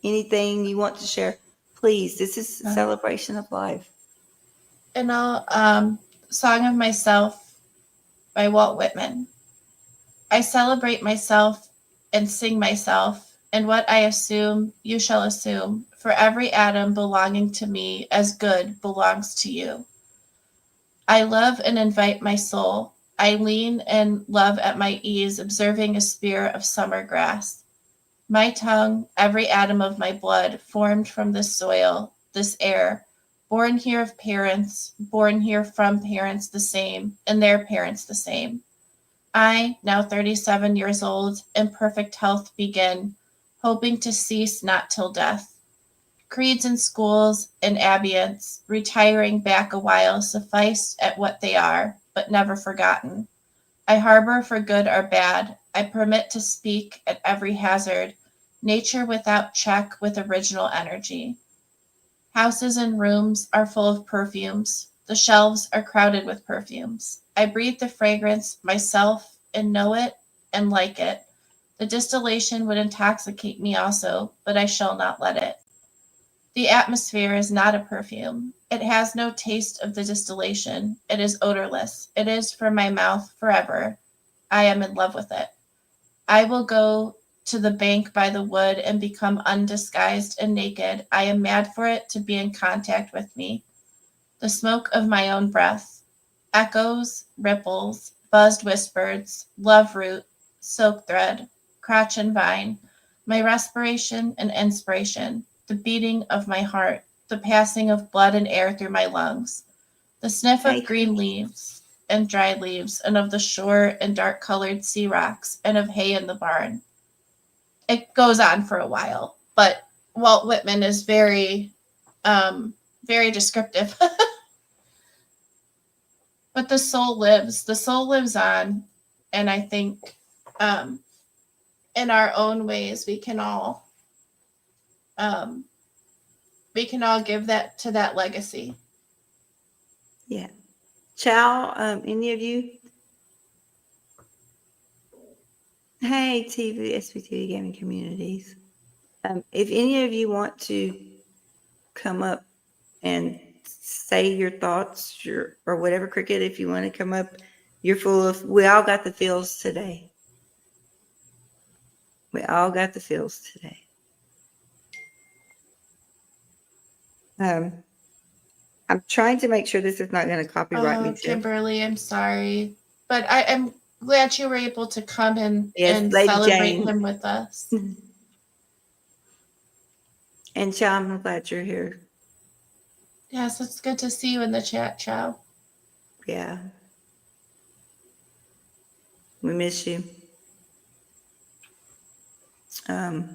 anything you want to share, please. This is a celebration of life. And I'll Song of Myself by Walt Whitman. I celebrate myself and sing myself, and what I assume you shall assume, for every atom belonging to me as good belongs to you. I love and invite my soul. I lean and love at my ease, observing a spear of summer grass. My tongue, every atom of my blood, formed from this soil, this air, born here of parents, born here from parents the same, and their parents the same. I, now 37 years old, in perfect health begin, hoping to cease not till death. Creeds in schools and abeyance, retiring back a while, sufficed at what they are, but never forgotten. I harbor for good or bad. I permit to speak at every hazard, nature without check with original energy. Houses and rooms are full of perfumes. The shelves are crowded with perfumes. I breathe the fragrance myself and know it and like it. The distillation would intoxicate me also, but I shall not let it. The atmosphere is not a perfume. It has no taste of the distillation. It is odorless. It is for my mouth forever. I am in love with it. I will go to the bank by the wood and become undisguised and naked. I am mad for it to be in contact with me. The smoke of my own breath. Echoes, ripples, buzzed whispers, love root, silk thread, crotch and vine, my respiration and inspiration, the beating of my heart, the passing of blood and air through my lungs, the sniff of green leaves and dry leaves, and of the shore and dark-colored sea rocks, and of hay in the barn. It goes on for a while, but Walt Whitman is very, very descriptive. But the soul lives. The soul lives on, and I think in our own ways we can all give that to that legacy. Yeah. Chow, any of you? Hey, TV, SBTV Gaming Communities. If any of you want to come up and say your thoughts, or whatever, Cricket, if you want to come up, you're full of, we all got the feels today. We all got the feels today. I'm trying to make sure this is not going to copyright me too. Kimberly, I'm sorry, but I'm glad you were able to come and Lady celebrate Jane. him with us. And Chow, I'm glad you're here. Yes, it's good to see you in the chat, Chow. Yeah. We miss you. No,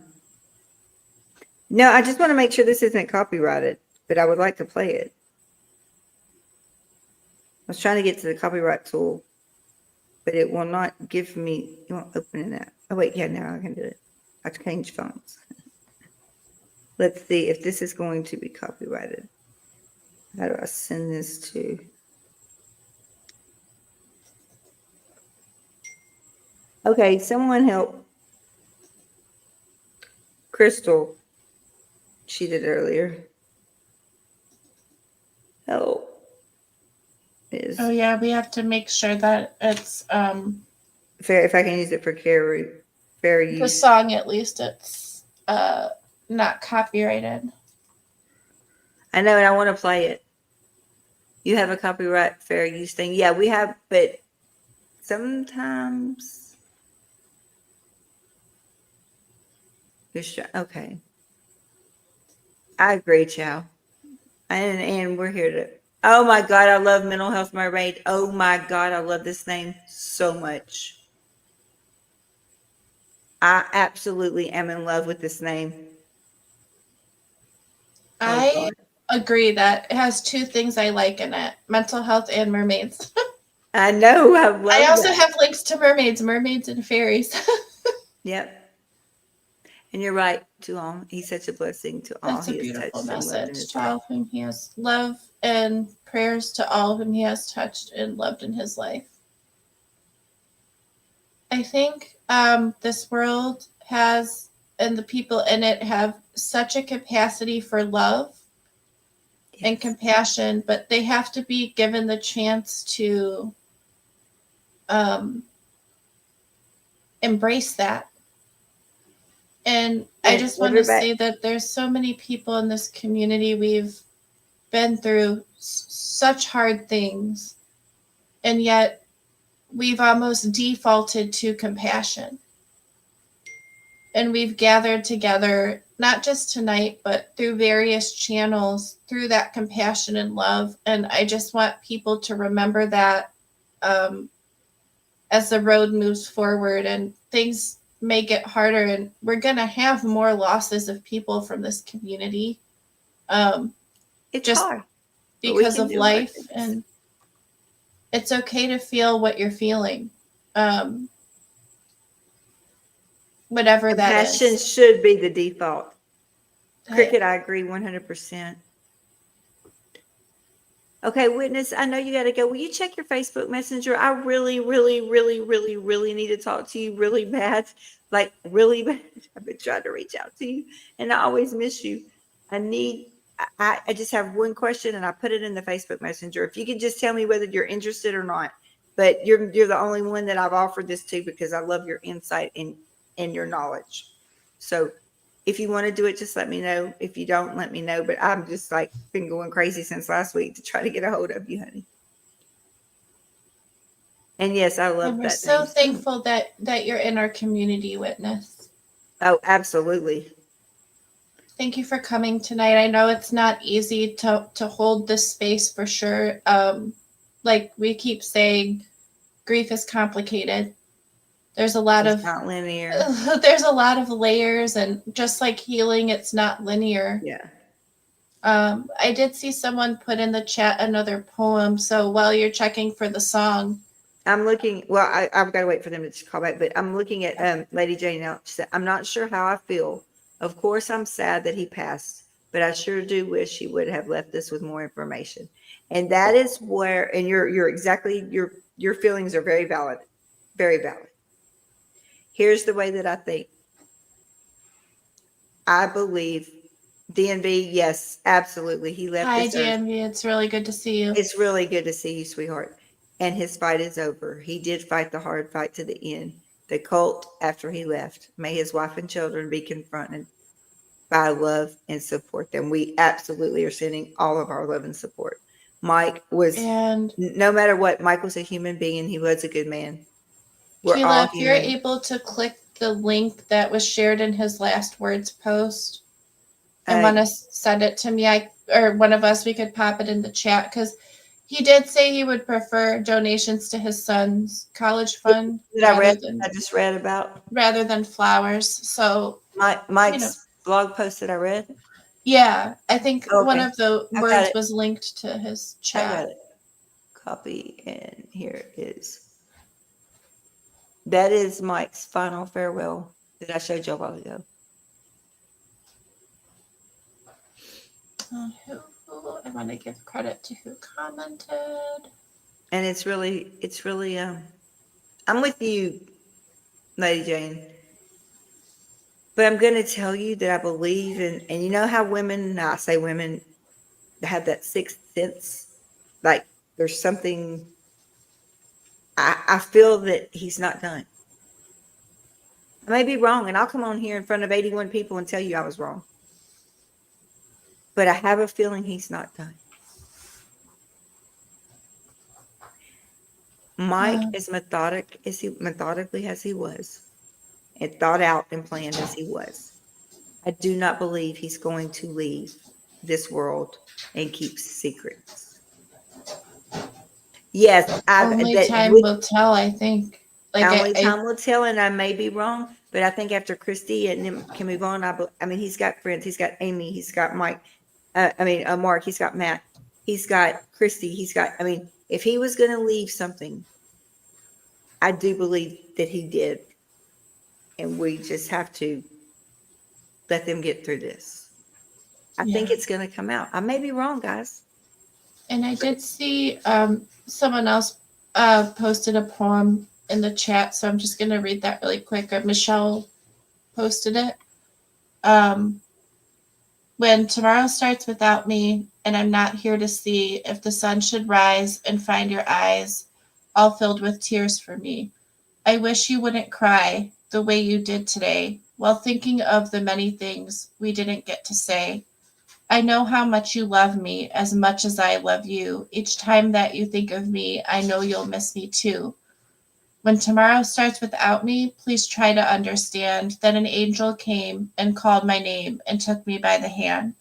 I just want to make sure this isn't copyrighted, but I would like to play it. I was trying to get to the copyright tool, but it will not give me, it won't open it up. Oh, wait, yeah, now I can do it. I have to change phones. Let's see if this is going to be copyrighted. How do I send this to? Okay, someone help Crystal. She did earlier. Help is Oh yeah, we have to make sure that it's fair. If I can use it for fair the use. song at least it's not copyrighted. I know, and I want to play it. You have a copyright fair use thing. Yeah, we have, but sometimes okay. I agree, Chow. And we're here to. Oh my God, I love Mental Health Mermaid. Oh my God, I love this name so much. I absolutely am in love with this name. Oh I God. agree that it has two things I like in it: mental health and mermaids. I know, I I love also that. have links to mermaids and fairies. Yep. And you're right, to all. He's such a blessing to all That's a he has beautiful touched and loved in message his to life. all whom he has love and prayers to all whom he has touched and loved in his life. I think this world has, and the people in it have such a capacity for love and Yes. compassion, but they have to be given the chance to embrace that. And I And just want to everybody, say that there's so many people in this community. We've been through such hard things, and yet we've almost defaulted to compassion. And we've gathered together, not just tonight, but through various channels, through that compassion and love. And I just want people to remember that um, as the road moves forward and things may get harder. And we're going to have more losses of people from this community um, it's just hard, but we because can of do hard life. things. And it's okay to feel what you're feeling, um, whatever that Compassion is. should be the default. I, Cricket, I agree 100%. Okay, witness, I know you got to go. Will you check your Facebook Messenger? I really, really, really, really, really need to talk to you really bad. Like, really bad. I've been trying to reach out to you and I always miss you. I need, I just have one question and I put it in the Facebook Messenger. If you could just tell me whether you're interested or not. But you're the only one that I've offered this to because I love your insight and your knowledge. So if you want to do it, just let me know. If you don't, let me know. But I'm just like been going crazy since last week to try to get a hold of you, honey. And yes, I and love we're that so name so much. thankful that you're in our community, Witness. Oh, absolutely. Thank you for coming tonight. I know it's not easy to hold this space for sure. Like we keep saying, grief is complicated. There's a lot It's of not linear. there's a lot of layers, and just like healing, it's not linear. Yeah. I did see someone put in the chat another poem. So while you're checking for the song, I'm looking, well, I've got to wait for them to just call back, but I'm looking at Lady Jane now. She said, I'm not sure how I feel. Of course, I'm sad that he passed, but I sure do wish he would have left us with more information. And that is where, and you're exactly, your feelings are very valid, very valid. Here's the way that I think. I believe DNB, yes, absolutely. He left hi this earth. DNV, it's really good to see you. It's really good to see you, sweetheart. And his fight is over. He did fight the hard fight to the end. The cult, after he left, may his wife and children be confronted by love and support them. We absolutely are sending all of our love and support. Mike was, And no matter what, Mike was a human being. He was a good man. We're Kayla, all if you're human. able to click the link that was shared in his last words post and Uh, want to send it to me, or one of us, we could pop it in the chat because he did say he would prefer donations to his son's college fund that I just read about rather than flowers. So, you know, Mike's blog post that I read. yeah, I think one Okay, of the I've got words it. was linked to his I got chat. it. Copy, and here it is. That is Mike's final farewell that I showed you a while ago. I want to give credit to who commented. And it's really, I'm with you, Lady Jane. But I'm going to tell you that I believe in, and you know how women, I say women, have that sixth sense? Like there's something, I feel that he's not done. I may be wrong, and I'll come on here in front of 81 people and tell you I was wrong. But I have a feeling he's not done. Mike, as methodically as he was, and thought out and planned as he was, I do not believe he's going to leave this world and keep secrets. Yes, Only time will tell, I think. only time will tell, and I may be wrong, but I think after Christy and him can move on, I mean, he's got friends. He's got Amy. He's got Mike. Mark. He's got Matt. He's got Christy. I mean, if he was going to leave something, I do believe that he did. And we just have to let them get through this. I think it's going to come out. I may be wrong, guys. And I did see someone else posted a poem in the chat, so I'm just going to read that really quick. Michelle posted it. When tomorrow starts without me, and I'm not here to see if the sun should rise and find your eyes all filled with tears for me, I wish you wouldn't cry the way you did today while thinking of the many things we didn't get to say. I know how much you love me as much as I love you. Each time that you think of me, I know you'll miss me too. When tomorrow starts without me, please try to understand that an angel came and called my name and took me by the hand.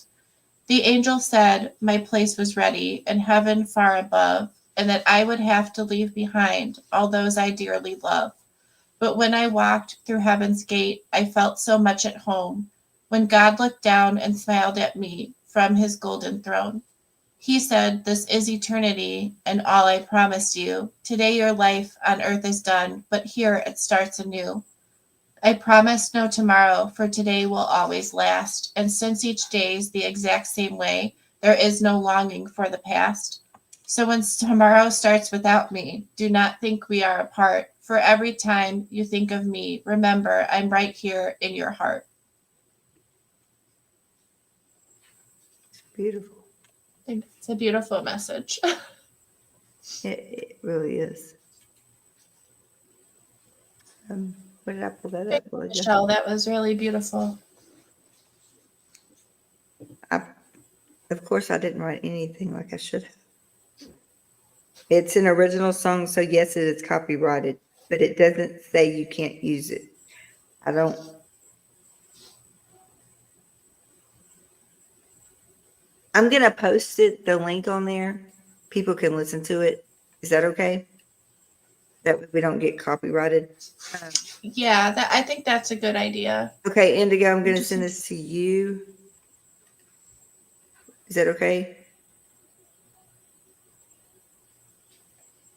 The angel said my place was ready in heaven far above, and that I would have to leave behind all those I dearly love. But when I walked through heaven's gate, I felt so much at home. When God looked down and smiled at me from his golden throne, he said, "This is eternity and all I promised you. Today your life on earth is done, but here it starts anew. I promise no tomorrow, for today will always last. And since each day is the exact same way, there is no longing for the past. So when tomorrow starts without me, do not think we are apart. For every time you think of me, remember I'm right here in your heart." It's beautiful. I think it's a beautiful message. It really is. Where did I pull that up? Michelle, that was really beautiful. Of course, I didn't write anything like I should have. It's an original song, so yes, it is copyrighted, but it doesn't say you can't use it. I don't. I'm going to post the link on there. People can listen to it. Is that okay? That way we don't get copyrighted. Yeah, I think that's a good idea. Okay, Indigo, I'm going to send this to you. Is that okay?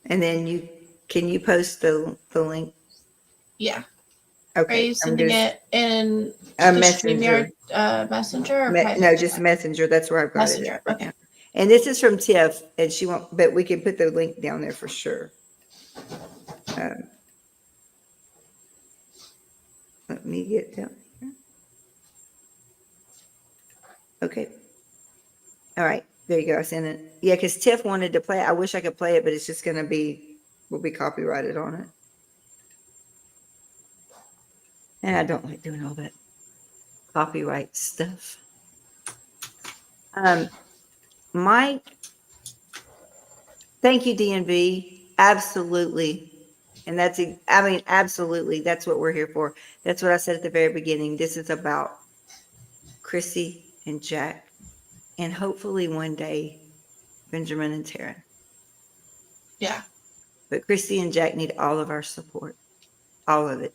And then can you post the link? Yeah. Okay. Are you sending it in a the messenger? StreamYard Messenger or No, just Messenger. That's where I've got Messenger? it. Right Okay. now. And this is from Tiff, and she won't. But we can put the link down there for sure. Let me get down here. Okay. All right. There you go. I sent it. Yeah, because Tiff wanted to play it. I wish I could play it, but it's just going to will be copyrighted on it. And I don't like doing all that copyright stuff. Mike, thank you, DNV. Absolutely. And absolutely. That's what we're here for. That's what I said at the very beginning. This is about Chrissy and Jack, and hopefully one day Benjamin and Taryn. Yeah. But Chrissy and Jack need all of our support, all of it.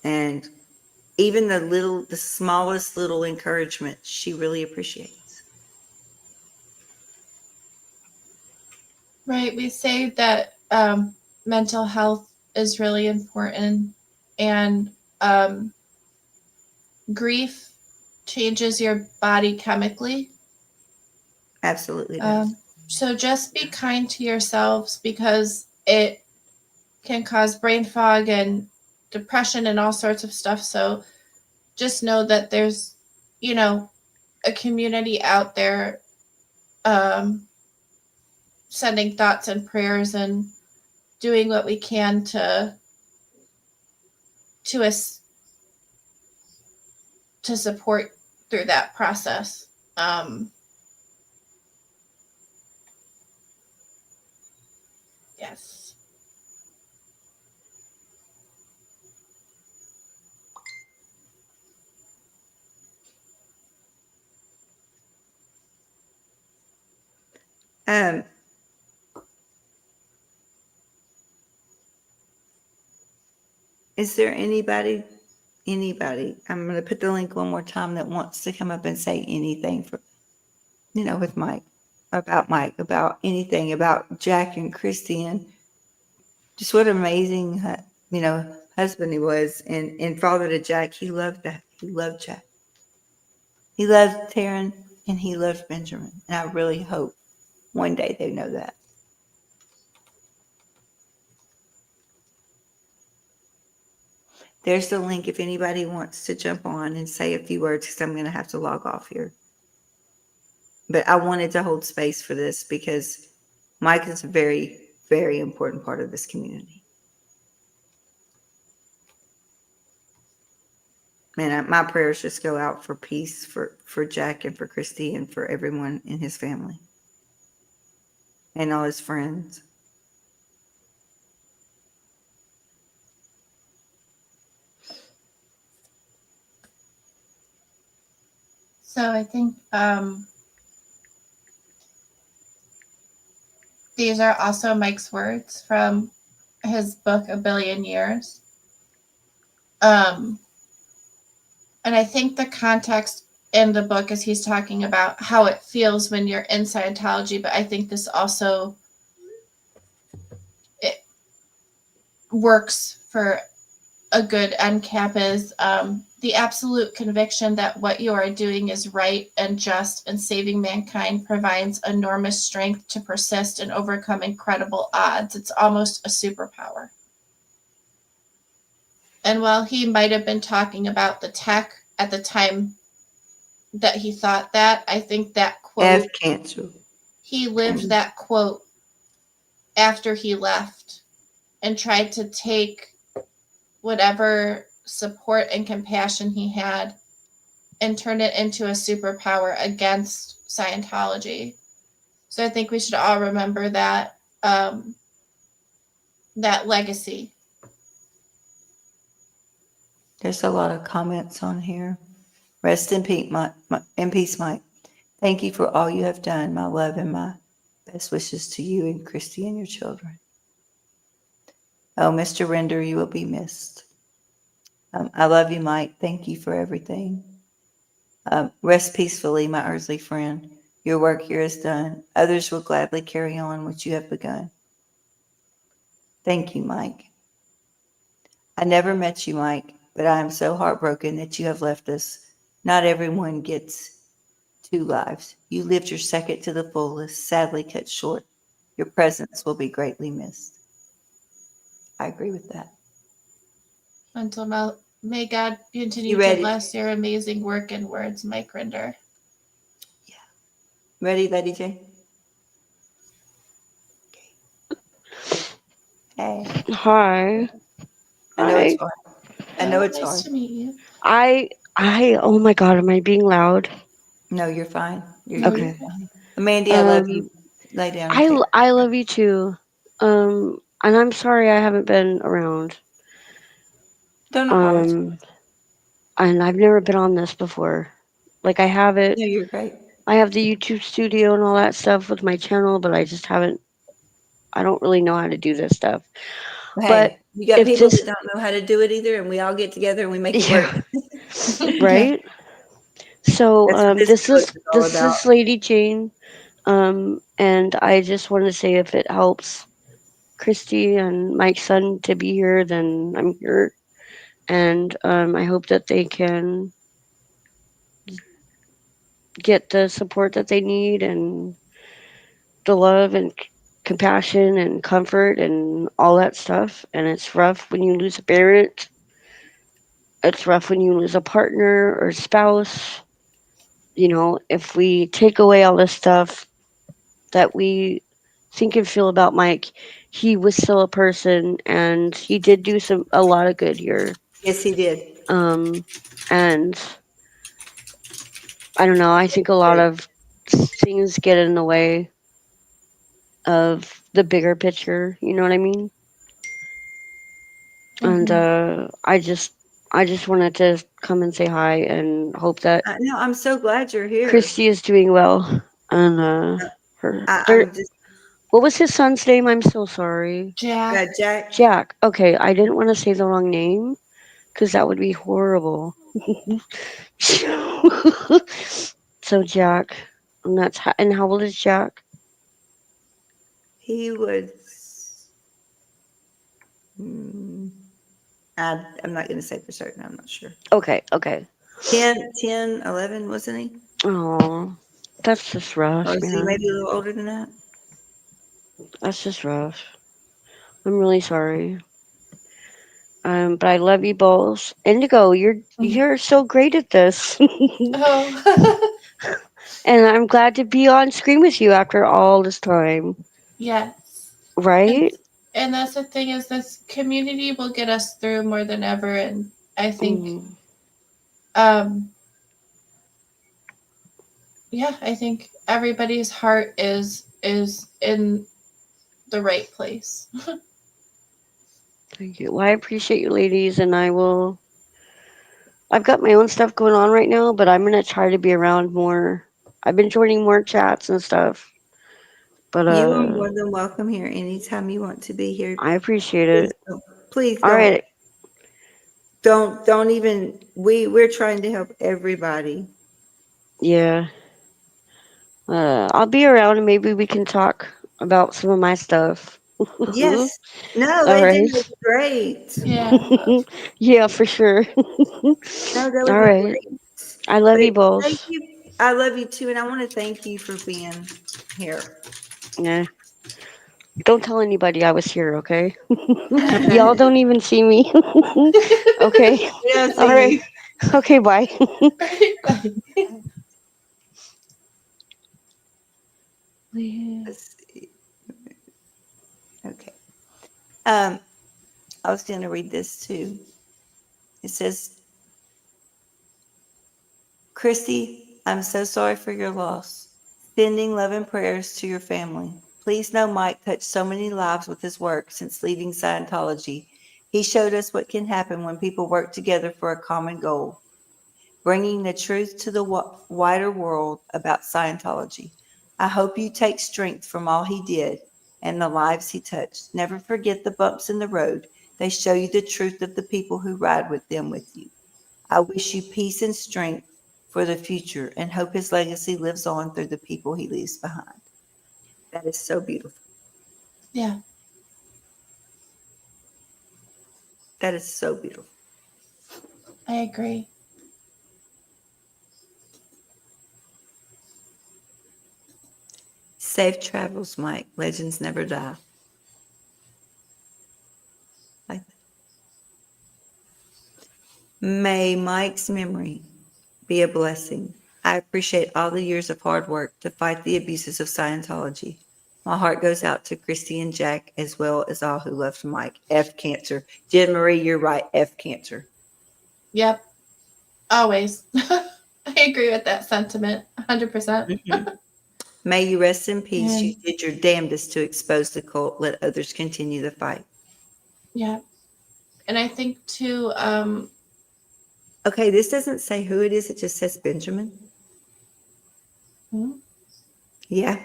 And even the smallest little encouragement, she really appreciates. Right. We say that mental health is really important, and grief changes your body chemically. Absolutely does. So just be kind to yourselves, because it can cause brain fog and depression and all sorts of stuff. So just know that there's, a community out there, um, sending thoughts and prayers and doing what we can to us to support through that process. Yes. Um, is there anybody, I'm going to put the link one more time, that wants to come up and say anything for, with Mike, about anything, about Jack and Christian, just what an amazing, husband he was, and father to Jack. He loved that. He loved Jack. He loved Taryn, and he loved Benjamin. And I really hope one day they know that. There's the link if anybody wants to jump on and say a few words, because I'm going to have to log off here. But I wanted to hold space for this because Mike is a very, very important part of this community. And my prayers just go out for peace for Jack and for Christy and for everyone in his family and all his friends. So I think these are also Mike's words from his book, A Billion Years. And I think the context in the book is he's talking about how it feels when you're in Scientology, but I think this also it works for a good end cap is the absolute conviction that what you are doing is right and just and saving mankind provides enormous strength to persist and overcome incredible odds. It's almost a superpower. And while he might have been talking about the tech at the time that he thought that, I think that quote, Cancer. he lived that quote after he left and tried to take whatever support and compassion he had and turn it into a superpower against Scientology. So I think we should all remember that that legacy. There's a lot of comments on here. Rest in peace, Mike. Thank you for all you have done. My love and my best wishes to you and Christy and your children. Oh, Mr. Rinder, you will be missed. I love you, Mike. Thank you for everything. Rest peacefully, my earthly friend. Your work here is done. Others will gladly carry on what you have begun. Thank you, Mike. I never met you, Mike, but I am so heartbroken that you have left us. Not everyone gets two lives. You lived your second to the fullest, sadly cut short. Your presence will be greatly missed. I agree with that. Until now, may God continue You to ready? bless your amazing work and words, Mike Rinder. Yeah. Ready, Lady J? Okay. Hey. Hi. I know it's Hi. hard. I know it's nice hard. to meet you. Oh my God, am I being loud? No, you're fine. No, You're you're Okay. fine. Mandy, I love you. Um, Lay down and take. I love you too. And I'm sorry I haven't been around. Don't apologize. Um, and I've never been on this before. Like I have it. No, you're great. I have the YouTube studio and all that stuff with my channel, but I just haven't. I don't really know how to do this stuff. But Hey, you got if people that this, don't know how to do it either, and we all get together and we make it work. yeah, right. So That's what this show is all this about. is Lady Jane. And I just wanted to say if it helps Christy and Mike's son to be here, then I'm here. And I hope that they can get the support that they need and the love compassion and comfort and all that stuff. And it's rough when you lose a parent. It's rough when you lose a partner or spouse. You know, if we take away all this stuff that we think and feel about Mike, he was still a person and he did do a lot of good here. Yes, he did. And I don't know, I think a lot of things get in the way of the bigger picture, you know what I mean? And Mhm. I just wanted to come and say hi and hope that No, I'm so glad you're here. Christy is doing well. And her I'm just what was his son's name? I'm so sorry. Jack. Jack. Jack. Okay, I didn't want to say the wrong name because that would be horrible. So Jack, and and how old is Jack? He was. mm, I'm not going to say for certain. I'm not sure. Okay, okay. 10, 11, wasn't he? Oh, that's just Or rough, is he man. maybe a little older than that? That's just rough. I'm really sorry. But I love you both. Indigo, Mhm. you're so great at this. Oh. And I'm glad to be on screen with you after all this time. Yes. And Right? and that's the thing is this community will get us through more than ever, and I think Mm, um yeah, I think everybody's heart is in the right place. thank you. Well, I appreciate you ladies and I've got my own stuff going on right now, but I'm gonna try to be around more. I've been joining more chats and stuff. But You are more than welcome here anytime you want to be here. I appreciate Please it. don't. Please All don't. right. Don't even. We're trying to help everybody. Yeah. I'll be around and maybe we can talk about some of my stuff. All Yes. No, it right. would be great. Yeah. Yeah, for sure. No, that would All be right. great. I love But you thank both. you. I love you too, and I want to thank you for being here. Yeah. Don't tell anybody I was here, okay? Y'all don't even see me. Okay. We don't All see right. you. Okay, bye. Let's see. Okay. Um, I was going to read this too. It says, Christy, I'm so sorry for your loss. Sending love and prayers to your family. Please know Mike touched so many lives with his work since leaving Scientology. He showed us what can happen when people work together for a common goal, bringing the truth to the wider world about Scientology. I hope you take strength from all he did and the lives he touched. Never forget the bumps in the road. They show you the truth of the people who ride with them with you. I wish you peace and strength for the future and hope his legacy lives on through the people he leaves behind. That is so beautiful. Yeah. That is so beautiful. I agree. Safe travels, Mike. Legends never die. Like that. May Mike's memory be a blessing. I appreciate all the years of hard work to fight the abuses of Scientology. My heart goes out to Christy and Jack, as well as all who loved Mike. F cancer. Jen Marie, you're right. F cancer. Yep. Always. I agree with that sentiment 100%. Mhm. May you rest in peace. You And did your damnedest to expose the cult. Let others continue the fight. yeah. And I think too, Okay, this doesn't say who it is. It just says Benjamin. hmm, Yeah.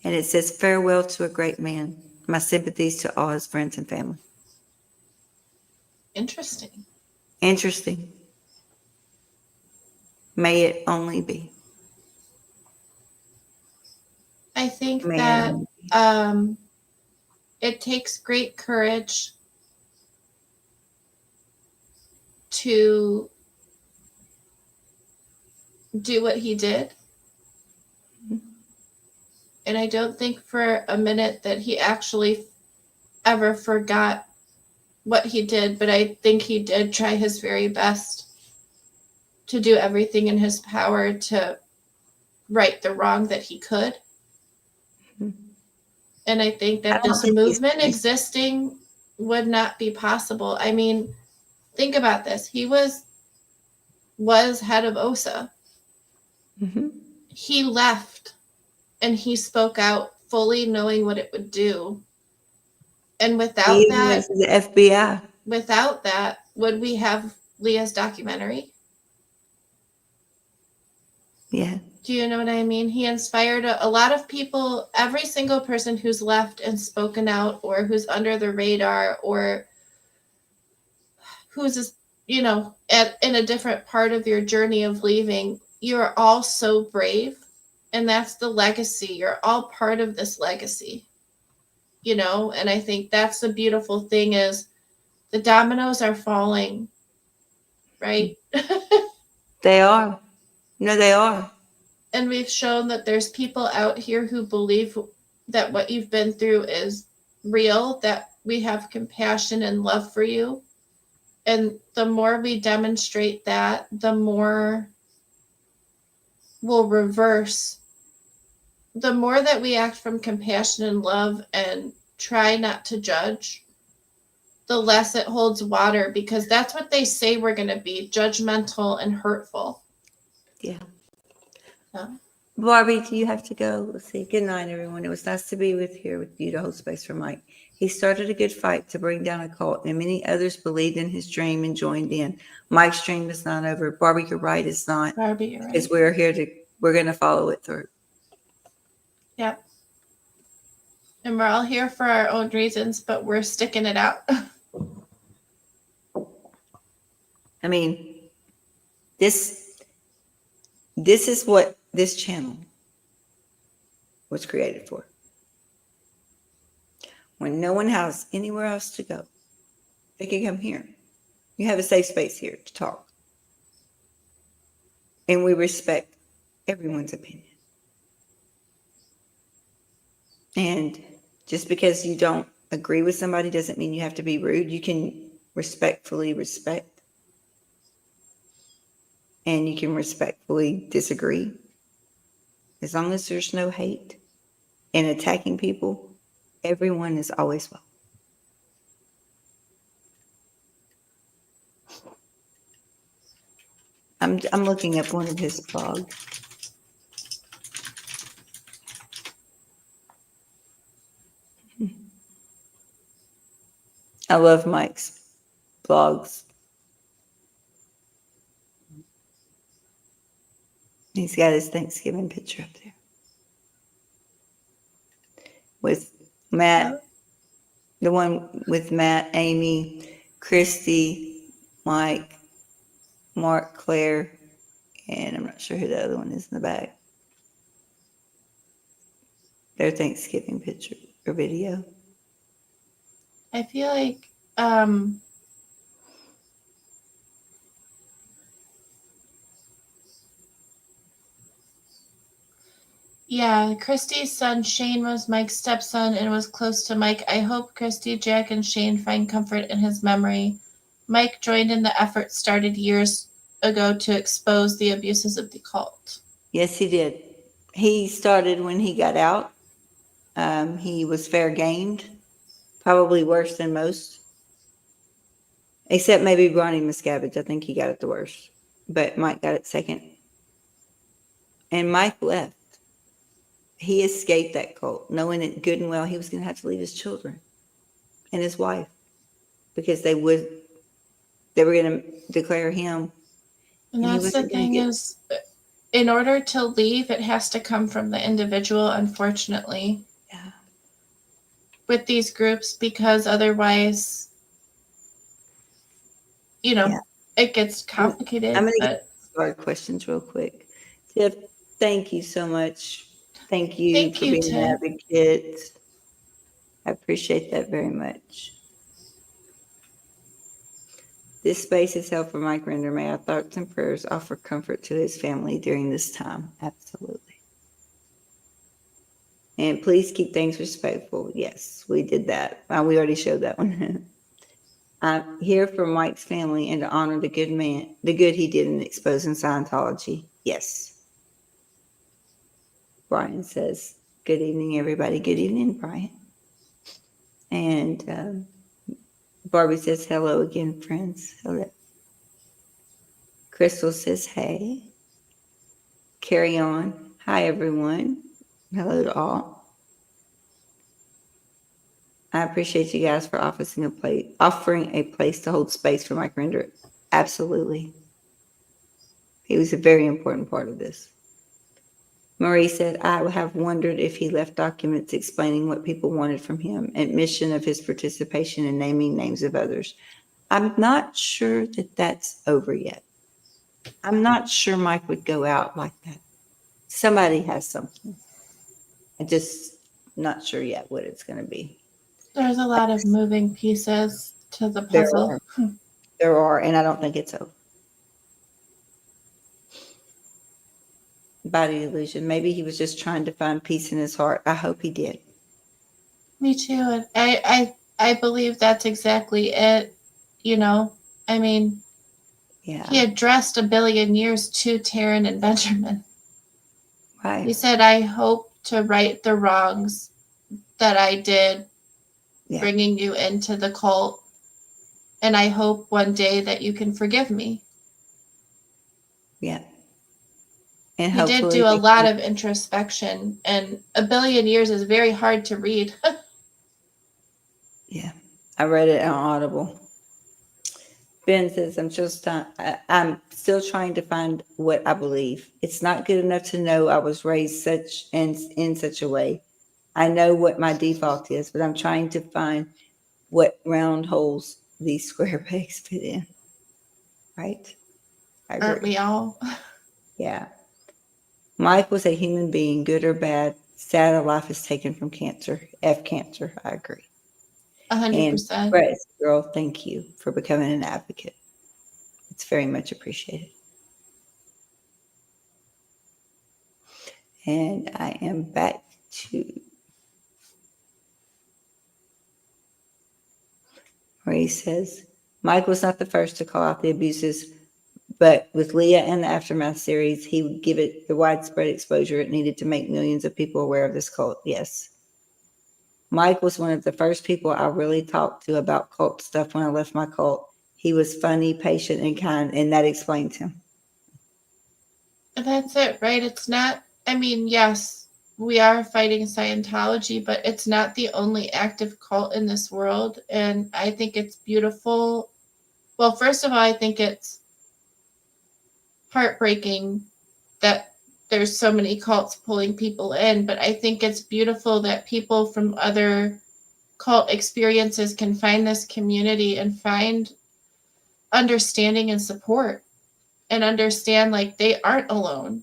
And it says, farewell to a great man. My sympathies to all his friends and family. interesting. Interesting. May it only be. I think May it that only be. um, it takes great courage to do what he did. And I don't think for a minute that he actually ever forgot what he did, but I think he did try his very best to do everything in his power to right the wrong that he could. Mhm. And I think I that don't this think he's movement finished. existing would not be possible. I mean, think about this. He was head of OSA. Mhm. He left and he spoke out fully knowing what it would do. And He without even went that, to the FBI. would we have Leah's documentary? Yeah. Do you know what I mean? He inspired a lot of people, every single person who's left and spoken out, or who's under the radar, or who's, in a different part of your journey of leaving. You're all so brave. And that's the legacy. You're all part of this legacy, and I think that's the beautiful thing is the dominoes are falling, right? They are. No, they are. And we've shown that there's people out here who believe that what you've been through is real, that we have compassion and love for you. And the more we demonstrate that, the more we'll reverse. The more that we act from compassion and love and try not to judge, the less it holds water, because that's what they say we're going to be, judgmental and hurtful. Yeah. So, Barbie, do you have to go? Let's see. Good night, everyone. It was nice to be with you to hold space for Mike. He started a good fight to bring down a cult, and many others believed in his dream and joined in. Mike's dream is not over. Barbie, you're right. It's not. Barbie, you're right. Because we're going to follow it through. Yep. And we're all here for our own reasons, but we're sticking it out. I mean, this is what this channel was created for. When no one has anywhere else to go, they can come here. You have a safe space here to talk. And we respect everyone's opinion. And just because you don't agree with somebody doesn't mean you have to be rude. You can respectfully respect. And you can respectfully disagree. As long as there's no hate and attacking people, everyone is always welcome. I'm looking up one of his blogs. I love Mike's blogs. He's got his Thanksgiving picture up there with Matt, the one with Matt, Amy, Christy, Mike, Mark, Claire, and I'm not sure who the other one is in the back. Their Thanksgiving picture or video. I feel like yeah, Christy's son Shane was Mike's stepson and was close to Mike. I hope Christy, Jack, and Shane find comfort in his memory. Mike joined in the effort started years ago to expose the abuses of the cult. Yes, he did. He started when he got out. He was fair gamed, probably worse than most, except maybe Ronnie Miscavige. I think he got it the worst, but Mike got it second. And Mike left. He escaped that cult, knowing it good and well he was going to have to leave his children and his wife because they were going to declare him. And And he that's the wasn't gonna thing get- is, in order to leave, it has to come from the individual, unfortunately, Yeah. with these groups, because otherwise, Yeah. it gets complicated. I'm going to but get started questions real quick. Tiff, thank you so much. Thank you Thank for you, being an Tiff. advocate. I appreciate that very much. This space is held for Mike Rinder. May our thoughts and prayers offer comfort to his family during this time. Absolutely. And please keep things respectful. Yes, we did that. We already showed that one. I'm here for Mike's family and to honor the good he did in exposing Scientology. Yes. Brian says, good evening, everybody. Good evening, Brian. And Barbie says, hello again, friends. Hello. Crystal says, hey. Carry on. Hi, everyone. Hello to all. I appreciate you guys for offering a place to hold space for Mike Rinder. Absolutely. He was a very important part of this. Marie said, I have wondered if he left documents explaining what people wanted from him, admission of his participation in naming names of others. I'm not sure that that's over yet. I'm not sure Mike would go out like that. Somebody has something. I'm just not sure yet what it's going to be. There's a lot of moving pieces to the There puzzle. are. There are, and I don't think it's over. Body illusion. Maybe he was just trying to find peace in his heart. I hope he did. Me too. And I believe that's exactly it. You know, I mean, Yeah. he addressed a billion years to Taryn and Benjamin. Right. He said, I hope to right the wrongs that I did bringing you into the cult. And I hope one day that you can forgive me. Yeah. And he did do a lot of introspection, and a billion years is very hard to read. Yeah. I read it on Audible. Ben says, I'm still trying to find what I believe. It's not good enough to know I was raised in such a way. I know what my default is, but I'm trying to find what round holes these square pegs fit in. Right? I agree. Aren't we all? Yeah. Mike was a human being, good or bad. Sad a life is taken from cancer. F cancer. I agree. 100%. And Brett, girl, thank you for becoming an advocate. It's very much appreciated. And I am back to where he says, Mike was not the first to call out the abuses, but with Leah and the Aftermath series, he would give it the widespread exposure it needed to make millions of people aware of this cult. Yes. Mike was one of the first people I really talked to about cult stuff when I left my cult. He was funny, patient, and kind, and that explains him. That's it, right? It's not, I mean, yes, we are fighting Scientology, but it's not the only active cult in this world. And I think it's beautiful. Well, first of all, I think it's heartbreaking that there's so many cults pulling people in, but I think it's beautiful that people from other cult experiences can find this community and find understanding and support and understand like they aren't alone,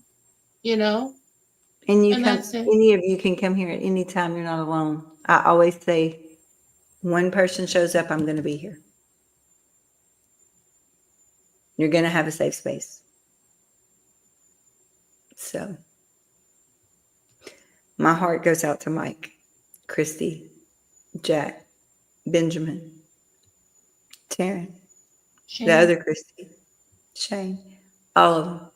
you know? And That's it. any of you can come here at any time. You're not alone. I always say, one person shows up, I'm going to be here. You're going to have a safe space. So my heart goes out to Mike, Christy, Jack, Benjamin, Taryn, Shane. the other Christy, Shane, all of them.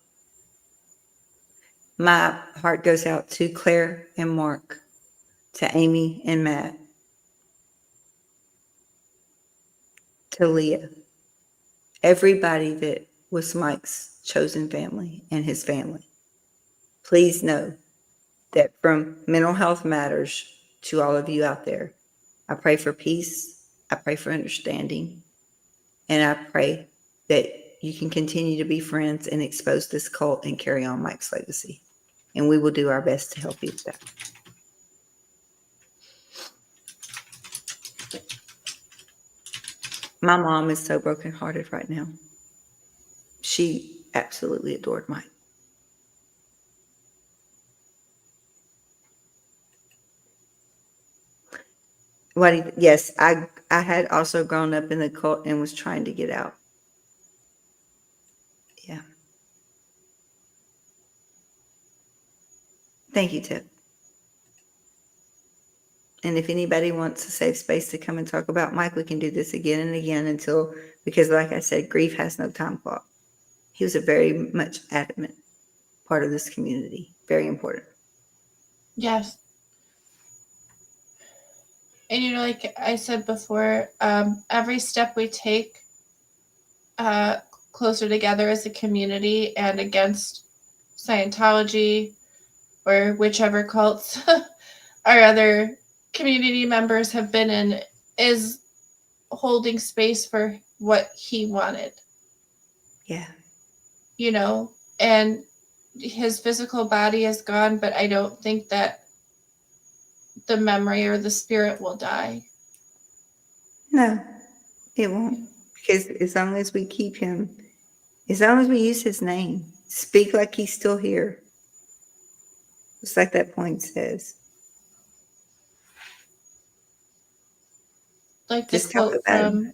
My heart goes out to Claire and Mark, to Amy and Matt, to Leah, everybody that was Mike's chosen family and his family. Please know that from Mental Health Matters to all of you out there, I pray for peace, I pray for understanding, and I pray that you can continue to be friends and expose this cult and carry on Mike's legacy. And we will do our best to help you with that. My mom is so brokenhearted right now. She absolutely adored Mike. Yes, I had also grown up in the cult and was trying to get out. Yeah. Thank you, Tip. And if anybody wants a safe space to come and talk about Mike, we can do this again and again until, because like I said, grief has no time clock. He was a very much adamant part of this community. Very important. Yes. And like I said before, every step we take closer together as a community and against Scientology or whichever cults our other community members have been in is holding space for what he wanted. Yeah. And his physical body is gone, but I don't think that the memory or the spirit will die. No, it won't. Because as long as we keep him, as long as we use his name, speak like he's still here. Just like that point says. Like the Just talk quote about him.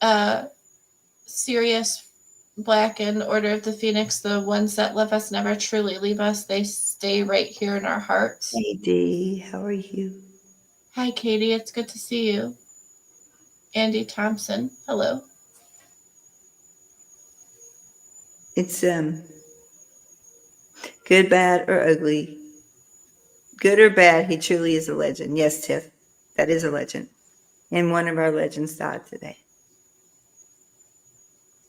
from Sirius Black in Order of the Phoenix, the ones that love us never truly leave us. They stay right here in our hearts. Hey Dee, how are you? Hi, Katie. It's good to see you. Andy Thompson. Hello. It's good, bad, or ugly. Good or bad, he truly is a legend. Yes, Tiff, that is a legend. And one of our legends died today.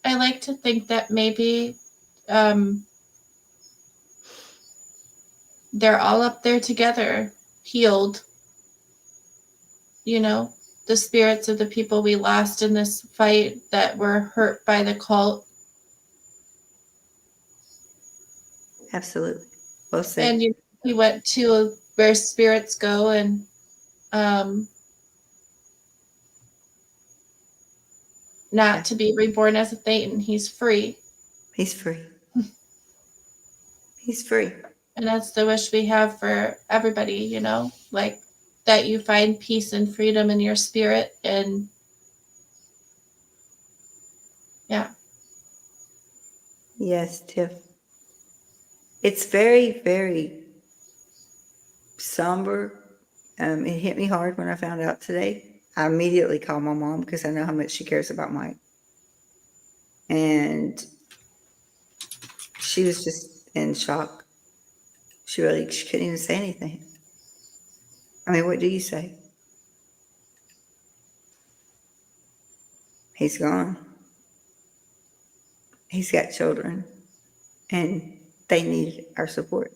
I like to think that maybe they're all up there together, healed. The spirits of the people we lost in this fight that were hurt by the cult. Absolutely. Well said. And he went to where spirits go and not to be reborn as a Thetan. He's free. He's free. He's free. And that's the wish we have for everybody, like that you find peace and freedom in your spirit. And yeah. Yes, Tiff. It's very, very somber. It hit me hard when I found out today. I immediately called my mom because I know how much she cares about Mike. And she was just in shock. She couldn't even say anything. I mean, what do you say? He's gone. He's got children, and they need our support.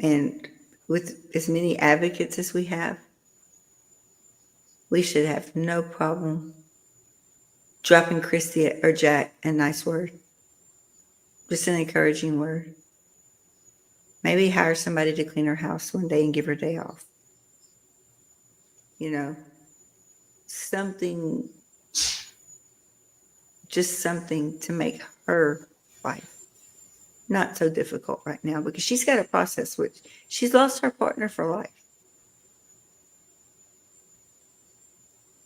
And with as many advocates as we have, we should have no problem dropping Christy or Jack a nice word. Just an encouraging word. Maybe hire somebody to clean her house one day and give her a day off. Something, just something to make her life not so difficult right now, because she's got a process which she's lost her partner for life.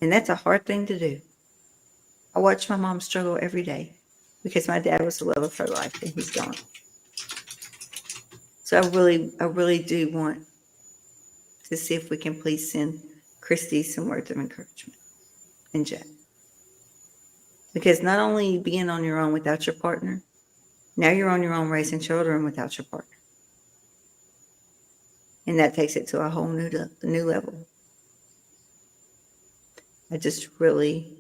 And that's a hard thing to do. I watch my mom struggle every day because my dad was the love of her life and he's gone. So I really do want to see if we can please send Christy some words of encouragement and Jack. Because not only being on your own without your partner, now you're on your own raising children without your partner. And that takes it to a whole new level. I just really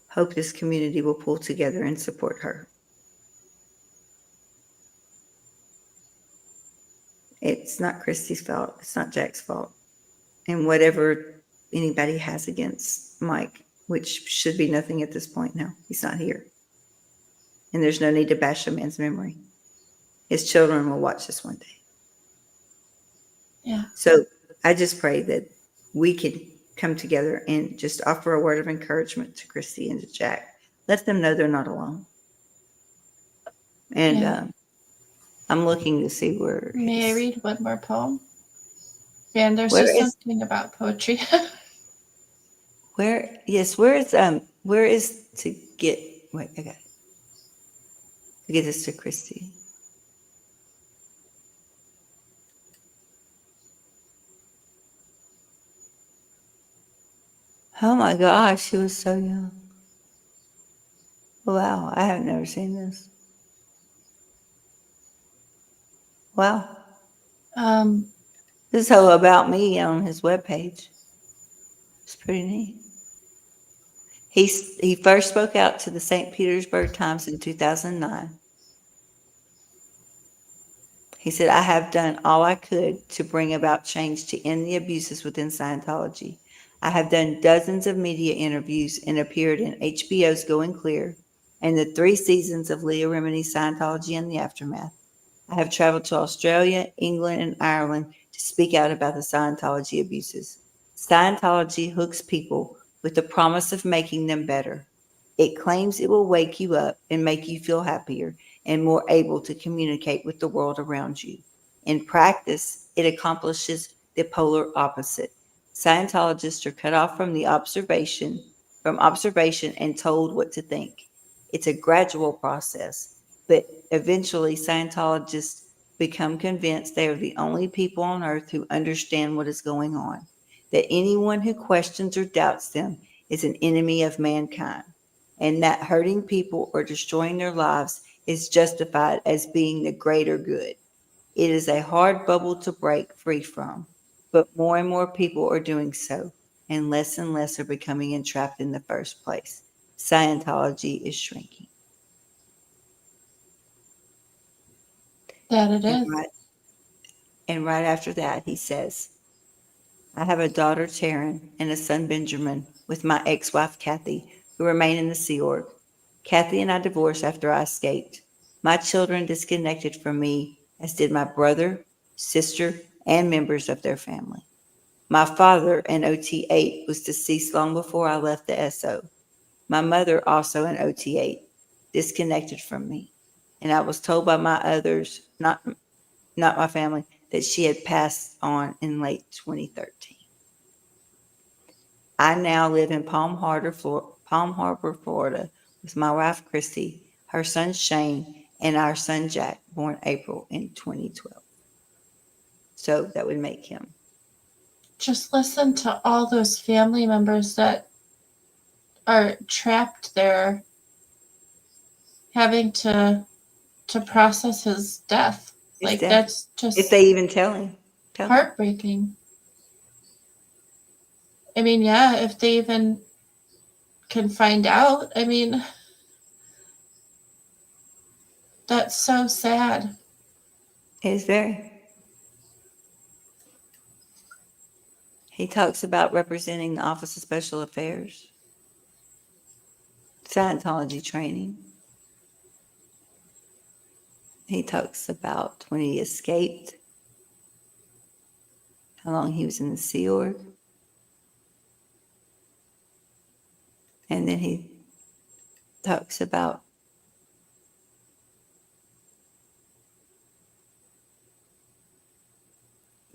hope this community will pull together and support her. It's not Christy's fault. It's not Jack's fault. And whatever anybody has against Mike, which should be nothing at this point now. He's not here. And there's no need to bash a man's memory. His children will watch this one day. Yeah. So I just pray that we could come together and just offer a word of encouragement to Christy and to Jack. Let them know they're not alone. And I'm looking to see where. May I read one more poem? And there's Where just is- something about poetry. where is to get, wait, I got it. To get this to Christy. Oh my gosh, he was so young. Wow, I have never seen this. Wow. Um, This is all about me on his webpage. It's pretty neat. He first spoke out to the St. Petersburg Times in 2009. He said, I have done all I could to bring about change to end the abuses within Scientology. I have done dozens of media interviews and appeared in HBO's Going Clear and the 3 seasons of Leah Remini's Scientology and the Aftermath. I have traveled to Australia, England, and Ireland to speak out about the Scientology abuses. Scientology hooks people with the promise of making them better. It claims it will wake you up and make you feel happier and more able to communicate with the world around you. In practice, it accomplishes the polar opposite. Scientologists are cut off from observation and told what to think. It's a gradual process, but eventually Scientologists become convinced they are the only people on earth who understand what is going on, that anyone who questions or doubts them is an enemy of mankind, and that hurting people or destroying their lives is justified as being the greater good. It is a hard bubble to break free from, but more and more people are doing so, and less are becoming entrapped in the first place. Scientology is shrinking. that it And is. right after that, he says, I have a daughter, Taryn, and a son, Benjamin, with my ex-wife, Kathy, who remain in the Sea Org. Kathy and I divorced after I escaped. My children disconnected from me, as did my brother, sister, and members of their family. My father, an OT8, was deceased long before I left the SO. My mother, also an OT8, disconnected from me. And I was told by my others, not my family, that she had passed on in late 2013. I now live in Palm Harbor, Florida, with my wife, Christy, her son, Shane, and our son, Jack, born April in 2012. So that would make him. Just listen to all those family members that are trapped there, having to process his death. His Like, death. that's just If they even tell him. heartbreaking. I mean, yeah, if they even can find out, I mean, that's so sad. It is very. He talks about representing the Office of Special Affairs, Scientology training. He talks about when he escaped, how long he was in the Sea Org. And then he talks about